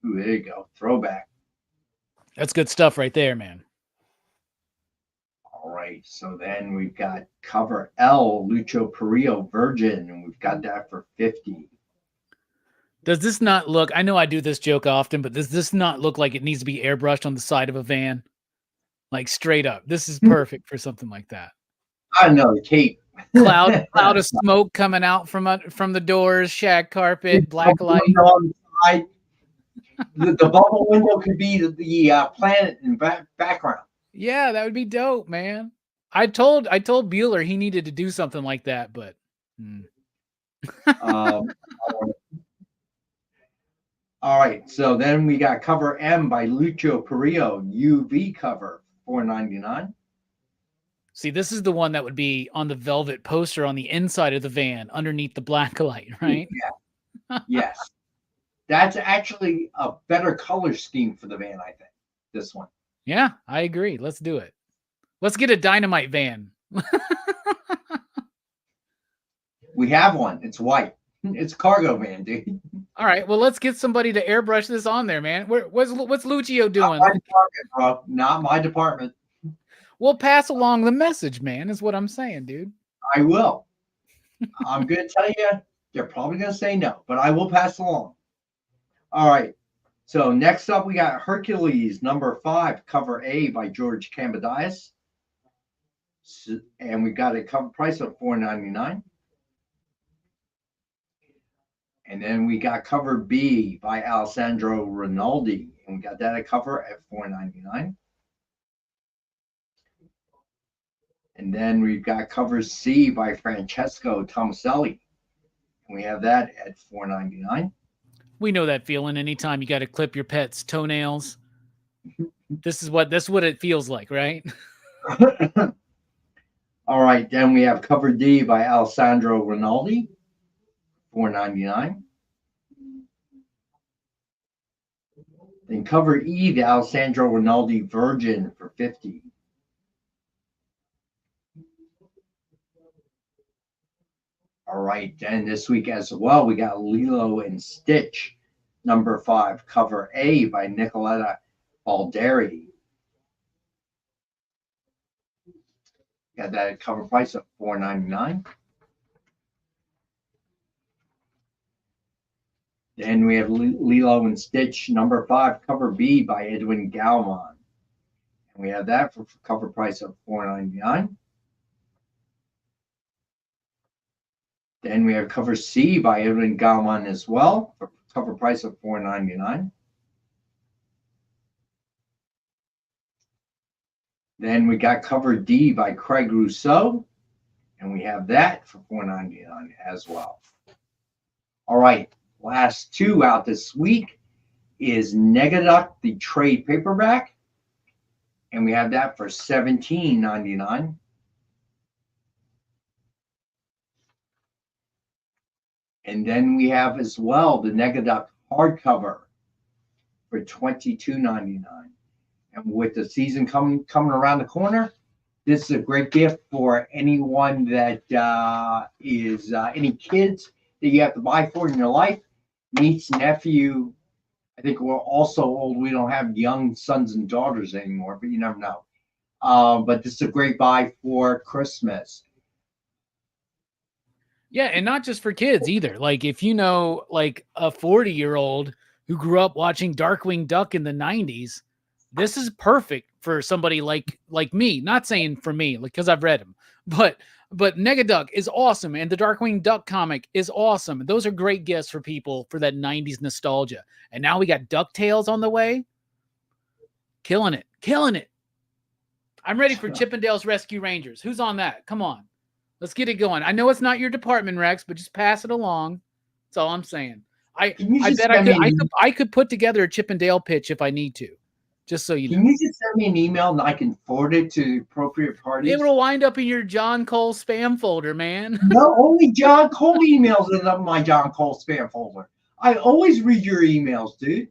Ooh, there you go. Throwback. That's good stuff right there, man. All right. So then we've got cover L, Lucho Perillo Virgin, and we've got that for $50. Does this not look, I know I do this joke often, but does this not look like it needs to be airbrushed on the side of a van? Like straight up. This is perfect for something like that. I know, the cape. Cloud of smoke coming out from the doors, shag carpet, black light. On the side. The bubble window could be the planet in background. Yeah, that would be dope, man. I told Bueller he needed to do something like that, but all right, so then we got cover M by Lucho Perillo, UV cover, $4.99. See, this is the one that would be on the velvet poster on the inside of the van, underneath the black light, right? Yeah. Yes. That's actually a better color scheme for the van, I think, this one. Yeah, I agree. Let's do it. Let's get a dynamite van. We have one. It's white. It's a cargo van, dude. All right. Well, let's get somebody to airbrush this on there, man. What's Lucio doing? Not my department, bro. Not my department. We'll pass along the message, man, is what I'm saying, dude. I will. I'm going to tell you, they're probably going to say no, but I will pass along. All right. So next up, we got Hercules, number 5, cover A by George Cambadias. And we got a cover price of $4.99. And then we got cover B by Alessandro Rinaldi. And we got that a cover at $4.99. And then we've got cover C by Francesco Tomaselli. And we have that at $4.99. We know that feeling anytime you got to clip your pet's toenails. This is what it feels like, right? All right, then we have cover D by Alessandro Rinaldi, $4.99. Then cover E, the Alessandro Rinaldi Virgin for $50. All right, then this week as well, we got Lilo and Stitch, number 5, cover A by Nicoletta Balderi. Got that at cover price of $4.99. Then we have Lilo and Stitch, number 5, cover B by Edwin Galman. And we have that for cover price of $4.99. Then we have cover C by Edwin Galman as well, for cover price of $4.99. Then we got cover D by Craig Rousseau, and we have that for $4.99 as well. All right, last 2 out this week is Negaduck, the trade paperback, and we have that for $17.99. And then we have as well the Negaduck hardcover for $22.99. And with the season coming around the corner, this is a great gift for anyone that is any kids that you have to buy for in your life. Niece, nephew. I think we're also old. We don't have young sons and daughters anymore, but you never know. But this is a great buy for Christmas. Yeah, and not just for kids either. Like if you know like a 40-year-old who grew up watching Darkwing Duck in the 90s, this is perfect for somebody like me. Not saying for me, like because I've read them, but Negaduck is awesome, and the Darkwing Duck comic is awesome. Those are great gifts for people for that 90s nostalgia. And now we got DuckTales on the way. Killing it. I'm ready for Chippendale's Rescue Rangers. Who's on that? Come on. Let's get it going. I know it's not your department, Rex, but just pass it along. That's all I'm saying. I bet I could put together a Chippendale pitch if I need to, just so you know. Can you just send me an email and I can forward it to the appropriate parties? It will wind up in your John Cole spam folder, man. No, only John Cole emails end up in my John Cole spam folder. I always read your emails, dude.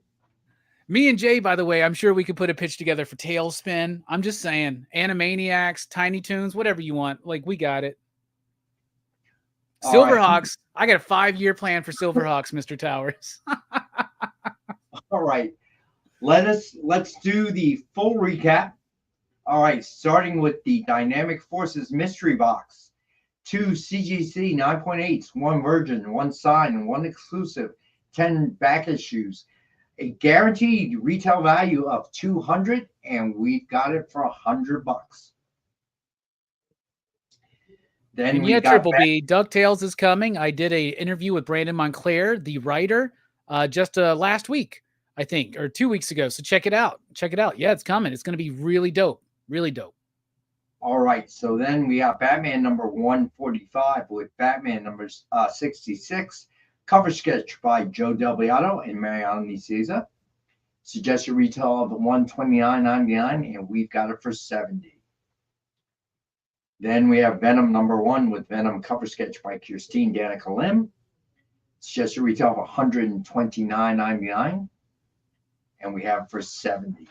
Me and Jay, by the way, I'm sure we could put a pitch together for Tailspin. I'm just saying, Animaniacs, Tiny Toons, whatever you want. Like, we got it. Silverhawks. I got a 5-year plan for Silverhawks, Mr. Towers. All right. Let's do the full recap. All right, starting with the Dynamic Forces Mystery Box. 2 CGC 9.8s, 1 Virgin, 1 Sign, 1 Exclusive, 10 back issues. A guaranteed retail value of $200, and we got it for $100. Then and we got Triple B, DuckTales is coming. I did a interview with Brandon Montclair, the writer, just last week, I think, or 2 weeks ago. So check it out. Check it out. Yeah, it's coming. It's going to be really dope. Really dope. All right. So then we got Batman number 145 with Batman number 66. Cover sketch by Joe Delbiato and Mariano Nicieza. Suggested retail of $129.99, and we've got it for $70. Then we have Venom number 1 with Venom cover sketch by Kirstine Danica Lim. Suggested retail of $129.99, and we have it for $70.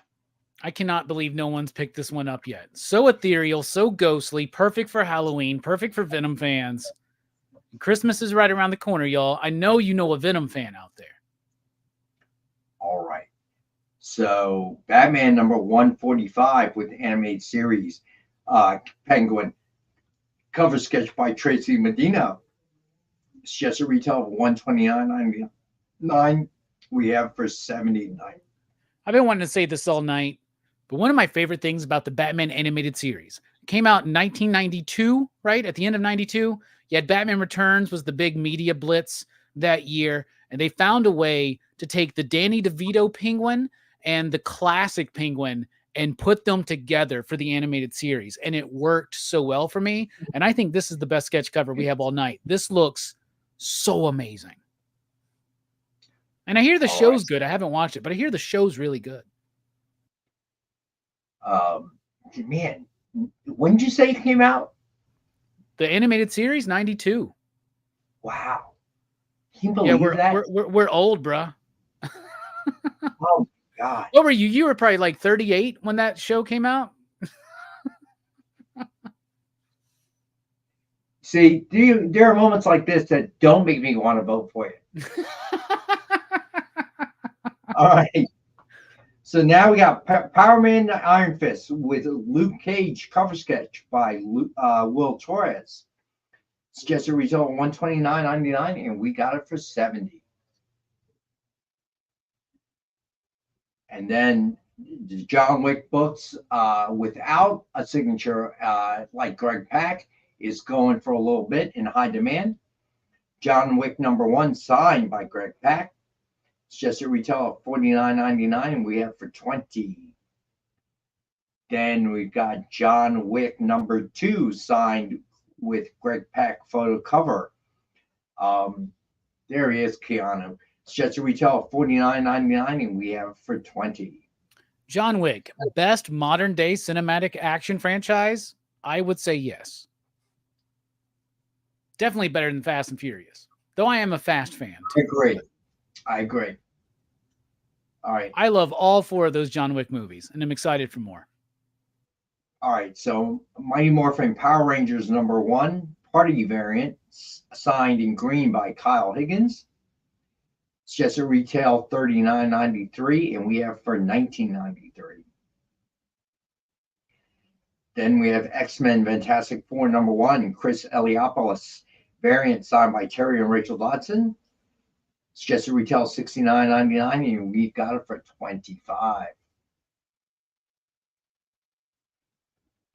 I cannot believe no one's picked this one up yet. So ethereal, so ghostly, perfect for Halloween, perfect for Venom fans. Christmas is right around the corner, y'all. I know you know a Venom fan out there. All right. So Batman number 145 with animated series, Penguin, cover sketch by Tracy Medina. Suggested retail of $129.99. We have for $79. I've been wanting to say this all night, but one of my favorite things about the Batman animated series, it came out in 1992, right? At the end of 92. You had Batman Returns was the big media blitz that year, and they found a way to take the Danny DeVito Penguin and the classic Penguin and put them together for the animated series, and it worked so well for me, and I think this is the best sketch cover we have all night. This looks so amazing. And I hear the show's good. I haven't watched it, but I hear the show's really good. Man, when did you say it came out? The animated series, 92. Wow. Can you believe that? We're old, bruh. Oh, God. What were you? You were probably like 38 when that show came out. See, there are moments like this that don't make me want to vote for you. All right. So now we got Power Man Iron Fist with Luke Cage cover sketch by Will Torres. Suggested retail of $129.99, and we got it for $70. And then the John Wick books without a signature like Greg Pak is going for a little bit in high demand. John Wick number 1 signed by Greg Pak. Suggested retail of $49.99, and we have for $20. Then we've got John Wick number 2 signed with Greg Pak photo cover. There he is, Keanu. Suggested retail of $49.99, and we have for $20. John Wick, best modern day cinematic action franchise? I would say yes. Definitely better than Fast and Furious, though I am a Fast fan too. I agree. All right. I love all 4 of those John Wick movies, and I'm excited for more. All right. So Mighty Morphin Power Rangers number 1 party variant signed in green by Kyle Higgins. Suggested retail $39.93, and we have for $19.93. Then we have X-Men Fantastic Four number 1, Chris Eliopoulos variant signed by Terry and Rachel Dodson. Suggested retail $69.99, and we've got it for $25.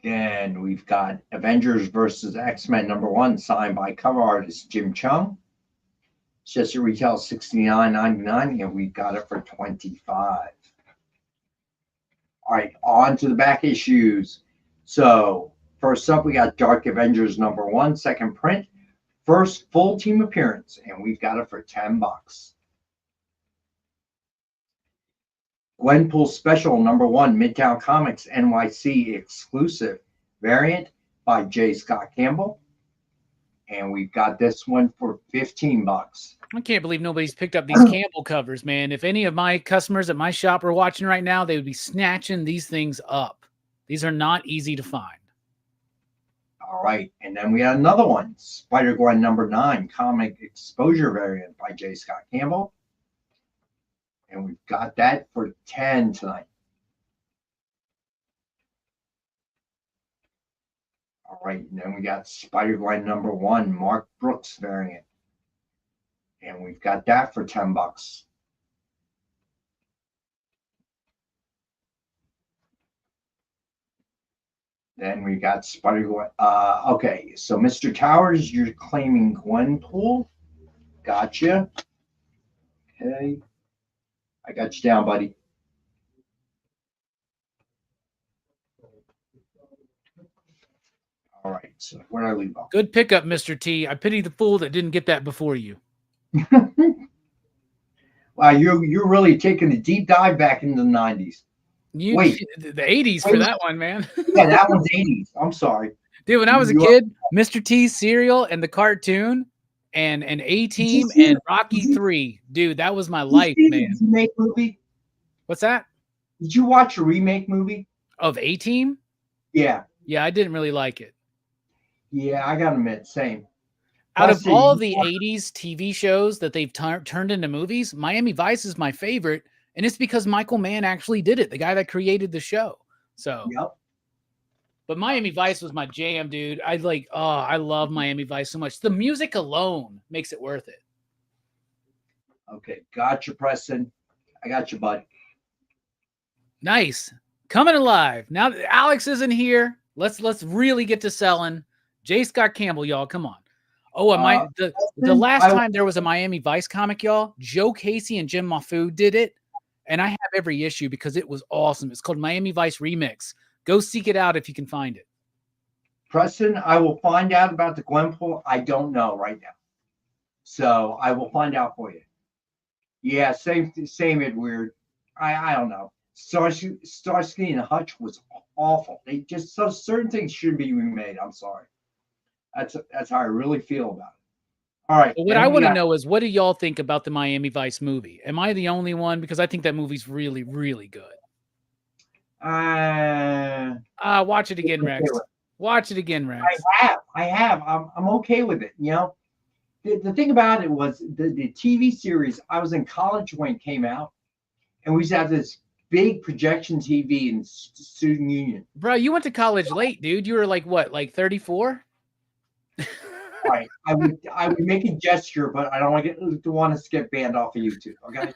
Then we've got Avengers versus X-Men number 1 signed by cover artist Jim Chung. Suggested retail $69.99, and we've got it for $25. All right, on to the back issues. So first up, we got Dark Avengers #1, second print, first full team appearance, and we've got it for $10. Gwenpool Special #1, Midtown Comics NYC exclusive variant by J. Scott Campbell. And we've got this one for $15. I can't believe nobody's picked up these Campbell covers, man. If any of my customers at my shop are watching right now, they would be snatching these things up. These are not easy to find. All right. And then we got another one, Spider-Gwen #9, comic exposure variant by J. Scott Campbell. And we've got that for $10 tonight. All right, and then we got Spider-Gwen #1, Mark Brooks variant. And we've got that for $10. Then we got Spider-Gwen. Okay, so Mr. Towers, you're claiming Gwenpool. Gotcha. Okay. I got you down, buddy. All right, so where did I leave off? Good pickup, Mr. T. I pity the fool that didn't get that before you. Wow, you're really taking a deep dive back into the 90s. Wait, the 80s for that one, man. Yeah, that one's 80s. I'm sorry. Dude, when I was a kid, Mr. T's cereal and the cartoon and A-Team and Rocky 3. Dude, that was my life, man. Remake movie? What's that? Did you watch a remake movie? Of A-Team? Yeah. Yeah, I didn't really like it. Yeah, I gotta admit, same. Out of all the 80s TV shows that they've turned into movies, Miami Vice is my favorite, and it's because Michael Mann actually did it, the guy that created the show. So, yep. But Miami Vice was my jam, dude. I love Miami Vice so much. The music alone makes it worth it. Okay, gotcha, Preston. I got you, bud. Nice. Coming alive. Now that Alex isn't here, let's really get to selling. J. Scott Campbell, y'all, come on. Oh, the last time there was a Miami Vice comic, y'all, Joe Casey and Jim Mahfood did it, and I have every issue because it was awesome. It's called Miami Vice Remix. Go seek it out if you can find it. Preston, I will find out about the Gwenpool. I don't know right now, so I will find out for you. Yeah, same, Edward. I don't know. Starsky and Hutch was awful. They just certain things shouldn't be remade. I'm sorry. That's how I really feel about it. All right. Well, what I want to know is, what do y'all think about the Miami Vice movie? Am I the only one? Because I think that movie's really, really good. Watch it again, Rex. Watch it again, Rex. I have. I'm okay with it. You know, the thing about it was the TV series. I was in college when it came out, and we used to have this big projection TV in Student Union. Bro, you went to college late, dude. You were like what, like 34? Right. I would make a gesture, but I don't want to get banned off of YouTube. Okay.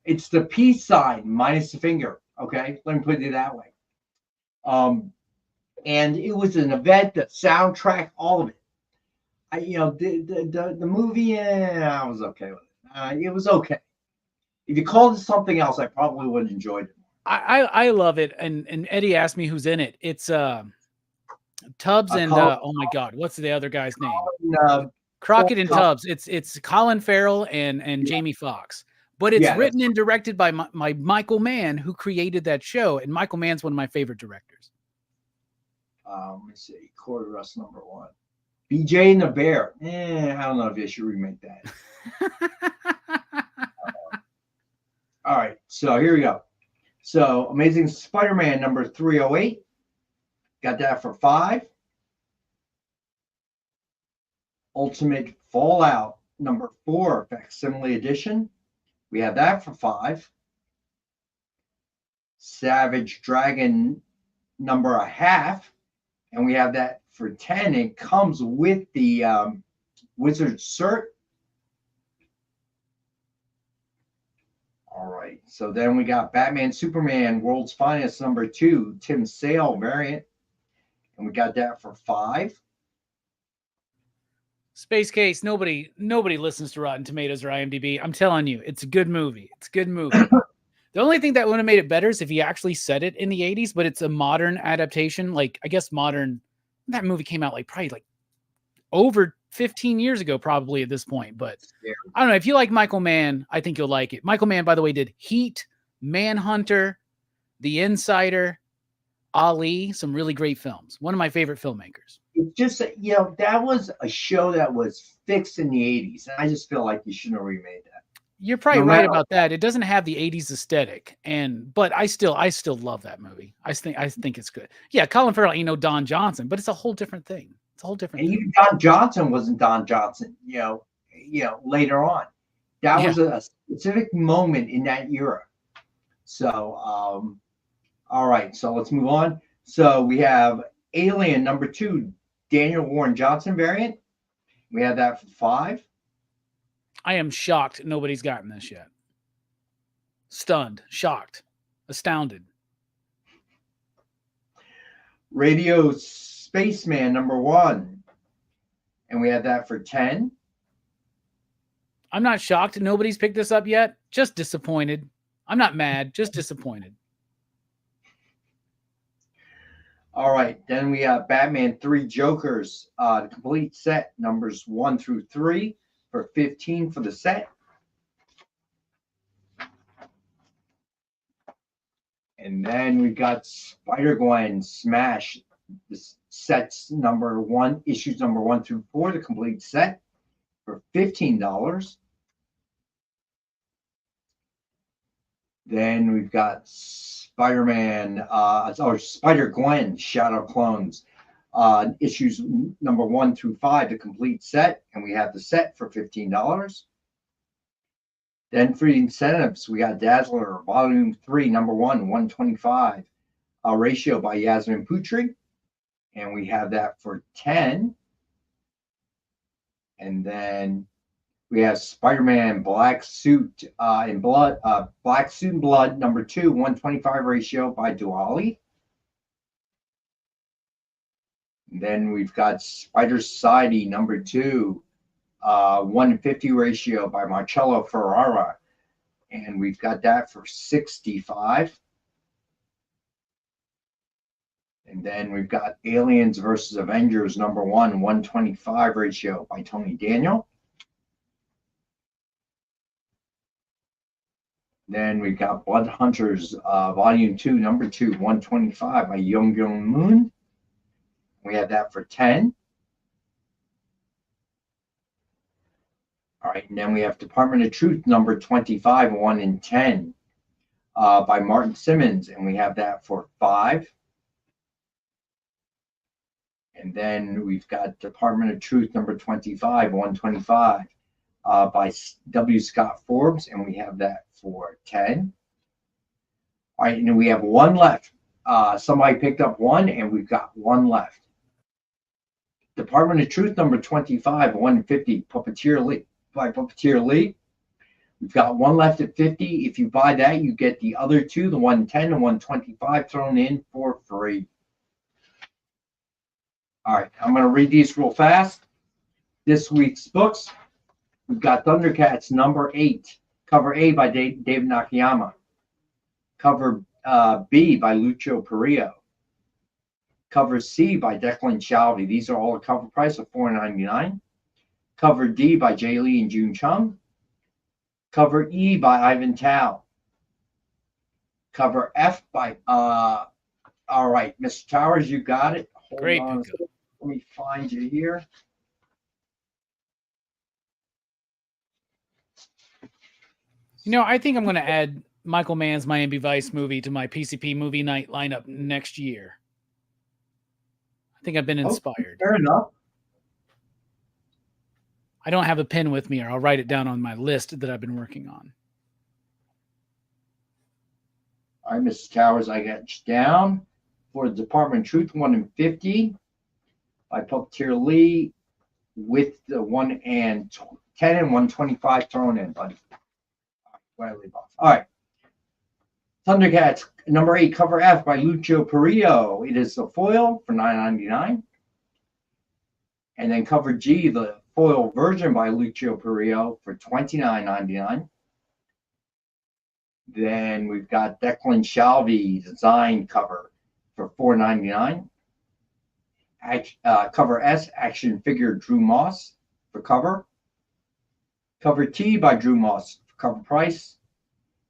It's the peace sign minus the finger. Okay, let me put it that way. And it was an event, the soundtrack, all of it. The movie, I was okay with it. It was okay. If you called it something else, I probably would have enjoyed it. I love it. And Eddie asked me who's in it. It's Tubbs and oh my God, what's the other guy's name? Crockett and Tubbs. It's Colin Farrell and Jamie Foxx. But it's written and directed by my Michael Mann, who created that show. And Michael Mann's one of my favorite directors. Let me see. Quarter Rush #1. BJ and the Bear. I don't know if you should remake that. All right. So here we go. So Amazing Spider-Man #308. Got that for $5. Ultimate Fallout #4 facsimile edition. We have that for $5. Savage Dragon #1/2, and we have that for $10. It comes with the Wizard cert. All right, so then we got Batman Superman World's Finest #2 Tim Sale variant, and we got that for $5. Space Case, nobody listens to Rotten Tomatoes or IMDb. I'm telling you, it's a good movie. It's a good movie. The only thing that would have made it better is if he actually said it in the 80s, but it's a modern adaptation. Like, I guess modern, that movie came out like probably like over 15 years ago, probably at this point. But I don't know. If you like Michael Mann, I think you'll like it. Michael Mann, by the way, did Heat, Manhunter, The Insider, Ali, some really great films. One of my favorite filmmakers. It just, that was a show that was fixed in the 80s. And I just feel like you shouldn't have remade that. You're probably right about that. It doesn't have the 80s aesthetic, but I still love that movie. I think it's good. Yeah, Colin Farrell ain't no Don Johnson, but it's a whole different thing. It's a whole different and thing. even Don Johnson wasn't Don Johnson, later on. That was a specific moment in that era. So, all right, so let's move on. So we have Alien #2, Daniel Warren Johnson variant. We have that for $5. I am shocked nobody's gotten this yet. Stunned, shocked, astounded. Radio Spaceman #1. And we have that for $10. I'm not shocked nobody's picked this up yet. Just disappointed. I'm not mad, just disappointed. All right, then we have Batman 3 Jokers, the complete set, numbers 1 through 3. For $15 for the set. And then we got Spider-Gwen Smash, the sets issues number 1 through 4, the complete set, for $15. Then we've got Spider-Man, Spider-Gwen Shadow Clones, issues number 1 through 5, the complete set, and we have the set for $15. Then for the incentives, we got Dazzler Volume 3, number 1, 125, ratio by Yasmin Putri, and we have that for $10. And then we have Spider-Man Black Suit in Blood, Black Suit in Blood, number 2, 125 ratio by Duali. Then we've got Spider Society #2, 150 ratio by Marcello Ferrara. And we've got that for $65. And then we've got Aliens versus Avengers #1, 125 ratio by Tony Daniel. Then we've got Blood Hunters Volume 2, number 2, 125 by Young Moon. We have that for $10. All right, and then we have Department of Truth number 25, 1 in 10 by Martin Simmons, and we have that for $5. And then we've got Department of Truth number 25, 125 by W. Scott Forbes, and we have that for $10. All right, and then we have one left. Somebody picked up one, and we've got one left. Department of Truth number 25, 150, Puppeteer Lee by Puppeteer Lee. We've got one left at 50. If you buy that, you get the other two, the 110 and 125, thrown in for free. All right, I'm going to read these real fast. This week's books, we've got Thundercats number 8, cover A by David Nakayama, cover B by Lucio Perillo, cover C by Declan Shalvey. These are all a cover price of $4.99. Cover D by Jay Lee and June Chung. Cover E by Ivan Tao. Cover F by, all right, Mr. Towers, you got it. Hold Great. on. Let me find you here. You know, I think I'm going to add Michael Mann's Miami Vice movie to my PCP movie night lineup next year. I think I've been inspired. Fair enough. I don't have a pen with me, or I'll write it down on my list that I've been working on. All right, Mrs. Towers, I got you down for the Department of Truth 1 in 50 by Puppeteer Lee with the 1 and 10 and 125 thrown in, buddy. All right. Thundercats number 8, cover F by Lucio Perillo. It is the foil for $9.99. And then cover G, the foil version by Lucio Perillo for $29.99. Then we've got Declan Shalvey design cover for $4.99. Cover S, action figure Drew Moss for cover. Cover T by Drew Moss for cover price.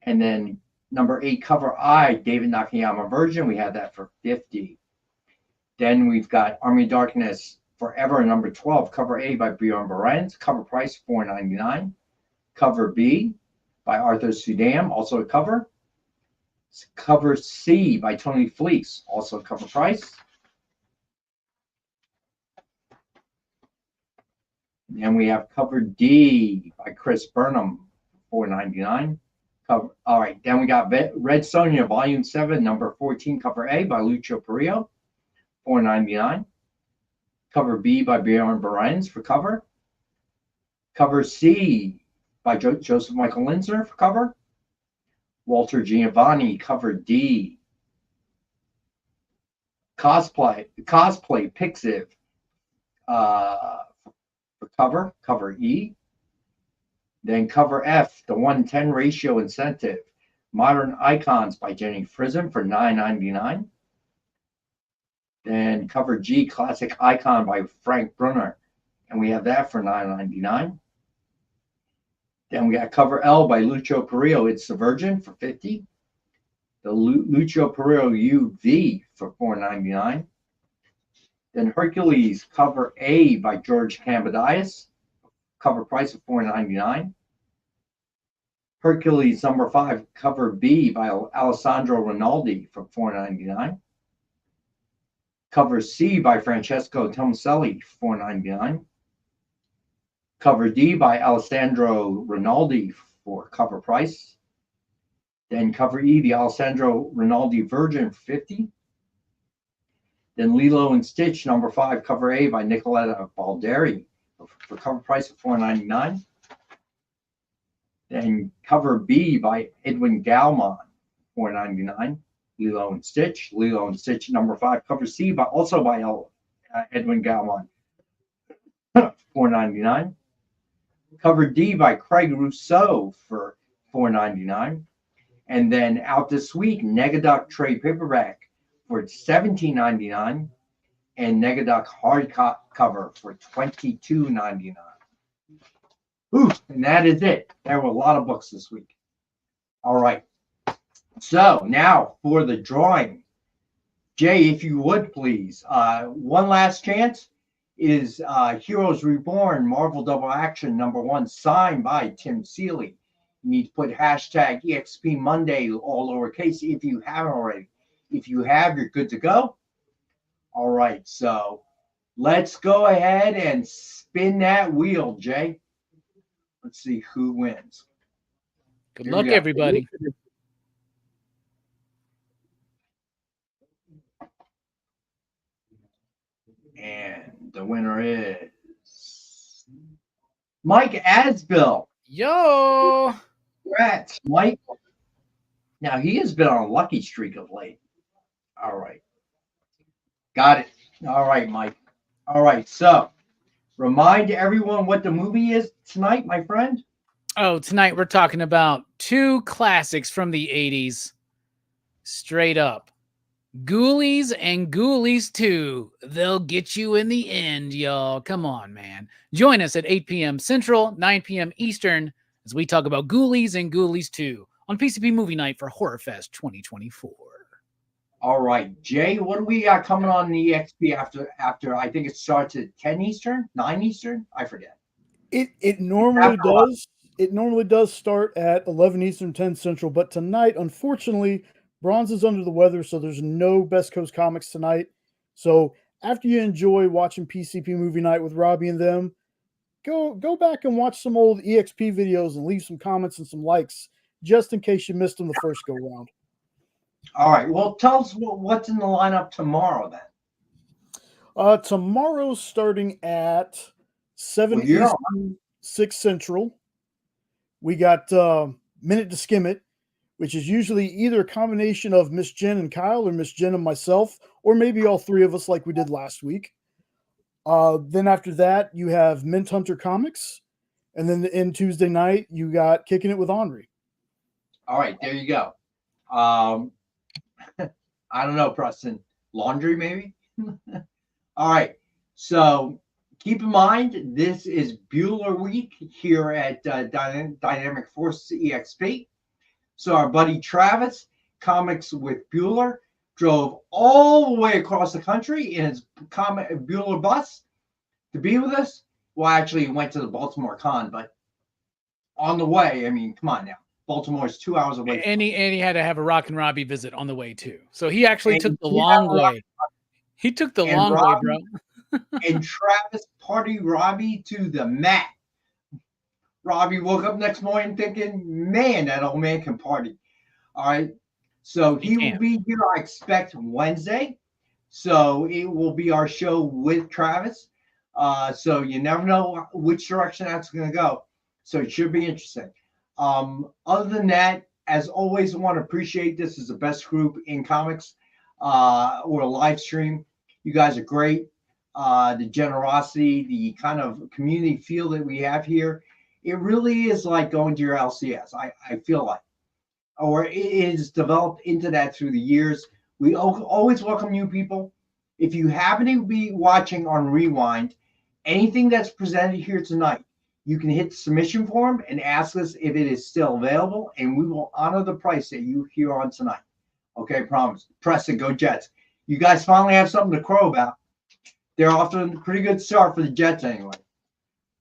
And then number 8, cover I, David Nakayama version. We have that for $50. Then we've got Army of Darkness Forever, number 12, cover A by Bjorn Barends, cover price $4.99. Cover B by Arthur Sudam, also a cover. Cover C by Tony Fleece, also a cover price. And we have cover D by Chris Burnham, $4.99. All right, then we got Red Sonja, Volume 7, number 14, cover A by Lucio Perillo, $4.99. Cover B by Bjorn Barends for cover. Cover C by Joseph Michael Linzer for cover. Walter Giovanni, cover D. Cosplay Pixiv for cover E. Then cover F, the 1:10 ratio incentive, Modern Icons by Jenny Frism for $9.99. Then cover G, Classic Icon by Frank Brunner, and we have that for $9.99. Then we got cover L by Lucio Perillo, It's the Virgin for $50. The Lucio Perillo UV for $4.99. Then Hercules cover A by George Cambadias, cover price of $4.99. Hercules number 5 cover B by Alessandro Rinaldi for $4.99. Cover C by Francesco Tomaselli, $4.99. Cover D by Alessandro Rinaldi for cover price. Then cover E, the Alessandro Rinaldi Virgin for $50. Then Lilo and Stitch, number 5, cover A by Nicoletta Balderi for cover price of $4.99. Then cover B by Edwin Galman, $4.99. Lilo and Stitch number 5, cover C by Edwin Galman, $4.99. Cover D by Craig Rousseau for $4.99. And then out this week, Negaduck trade paperback for $17.99 and Negaduck hardcover for $22.99. Ooh, and that is it. There were a lot of books this week. All right. So now for the drawing. Jay, if you would please, one last chance is Heroes Reborn Marvel Double Action number 1, signed by Tim Seeley. You need to put hashtag EXP Monday, all lowercase, if you haven't already. If you have, you're good to go. All right, so let's go ahead and spin that wheel, Jay. Let's see who wins. Good luck, everybody. And the winner is Mike Asbill. Yo! Congrats, Mike. Now, he has been on a lucky streak of late. All right. Got it. All right, Mike. All right, so remind everyone what the movie is tonight, my friend. Oh, tonight we're talking about 2 classics from the 80s. Straight up. Ghoulies and Ghoulies 2. They'll get you in the end, y'all. Come on, man. Join us at 8 p.m. Central, 9 p.m. Eastern, as we talk about Ghoulies and Ghoulies 2 on PCP Movie Night for Horror Fest 2024. All right, Jay, what do we got coming on the EXP after I think it starts at 10 Eastern, 9 Eastern? I forget. It normally does. It normally does start at 11 Eastern, 10 Central, but tonight, unfortunately, Bronze is under the weather, so there's no Best Coast Comics tonight. So after you enjoy watching PCP Movie Night with Robbie and them, go back and watch some old EXP videos and leave some comments and some likes, just in case you missed them the first go round. All right. Well, tell us what's in the lineup tomorrow then. Tomorrow's starting at 7 Eastern, 6 Central. We got Minute to Skim It, which is usually either a combination of Miss Jen and Kyle or Miss Jen and myself, or maybe all 3 of us like we did last week. Then after that, you have Mint Hunter Comics. And then in Tuesday night, you got Kicking It with Henri. All right, there you go. I don't know, Preston. Laundry, maybe? All right. So keep in mind, this is Bueller Week here at Dynamic Force EXP. So our buddy Travis, Comics with Bueller, drove all the way across the country in his Bueller bus to be with us. Well, actually, he went to the Baltimore Con, but on the way, I mean, come on now. Baltimore is 2 hours away. And he had to have a Rock and Robbie visit on the way, too. So he actually took the long way. He took the long way, bro. And Travis party Robbie to the mat. Robbie woke up next morning thinking, man, that old man can party. All right. So he will be here, I expect, Wednesday. So it will be our show with Travis. So you never know which direction that's going to go. So it should be interesting. Other than that, as always, I want to appreciate this is the best group in comics or a live stream. You guys are great. The generosity, the kind of community feel that we have here, it really is like going to your LCS. I feel like, or it is developed into that through the years. We always welcome new people. If you happen to be watching on Rewind, anything that's presented here tonight, you can hit the submission form and ask us if it is still available, and we will honor the price that you hear on tonight. Okay, promise. Press it, go Jets. You guys finally have something to crow about. They're off to a pretty good start for the Jets anyway.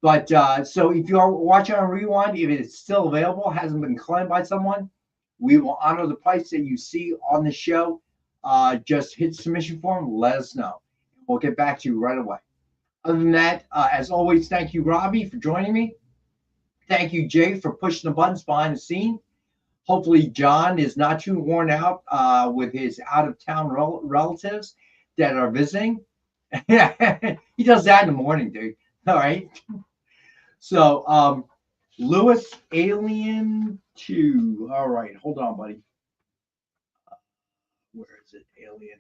But so if you are watching on Rewind, if it is still available, hasn't been claimed by someone, we will honor the price that you see on the show. Just hit submission form, let us know. We'll get back to you right away. Other than that, as always, thank you, Robbie, for joining me. Thank you, Jay, for pushing the buttons behind the scene. Hopefully, John is not too worn out with his out-of-town relatives that are visiting. He does that in the morning, dude. All right. So, Lewis, Alien 2. All right. Hold on, buddy. Where is it? Alien.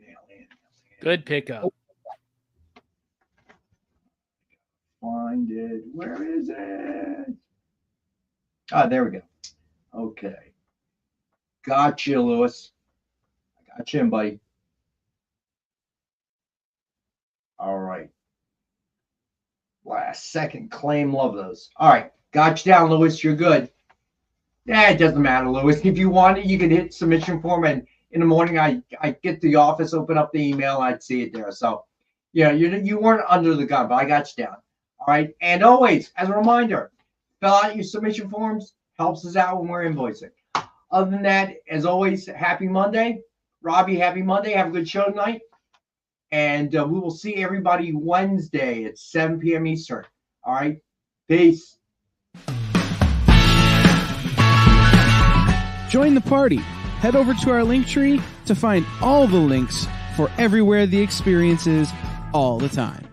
Good pickup. Find it. Where is it? Ah, there we go. Okay. Gotcha, Lewis. I got you in, buddy. All right. Last second claim. Love those. All right. Got you down, Lewis. You're good. Yeah, it doesn't matter, Lewis. If you want it, you can hit submission form, and in the morning I get to the office, open up the email, I'd see it there. So, yeah, you weren't under the gun, but I got you down. All right. And always, as a reminder, fill out your submission forms. Helps us out when we're invoicing. Other than that, as always, happy Monday. Robbie, happy Monday. Have a good show tonight. And we will see everybody Wednesday at 7 p.m. Eastern. All right. Peace. Join the party. Head over to our Linktree to find all the links for everywhere the experience is all the time.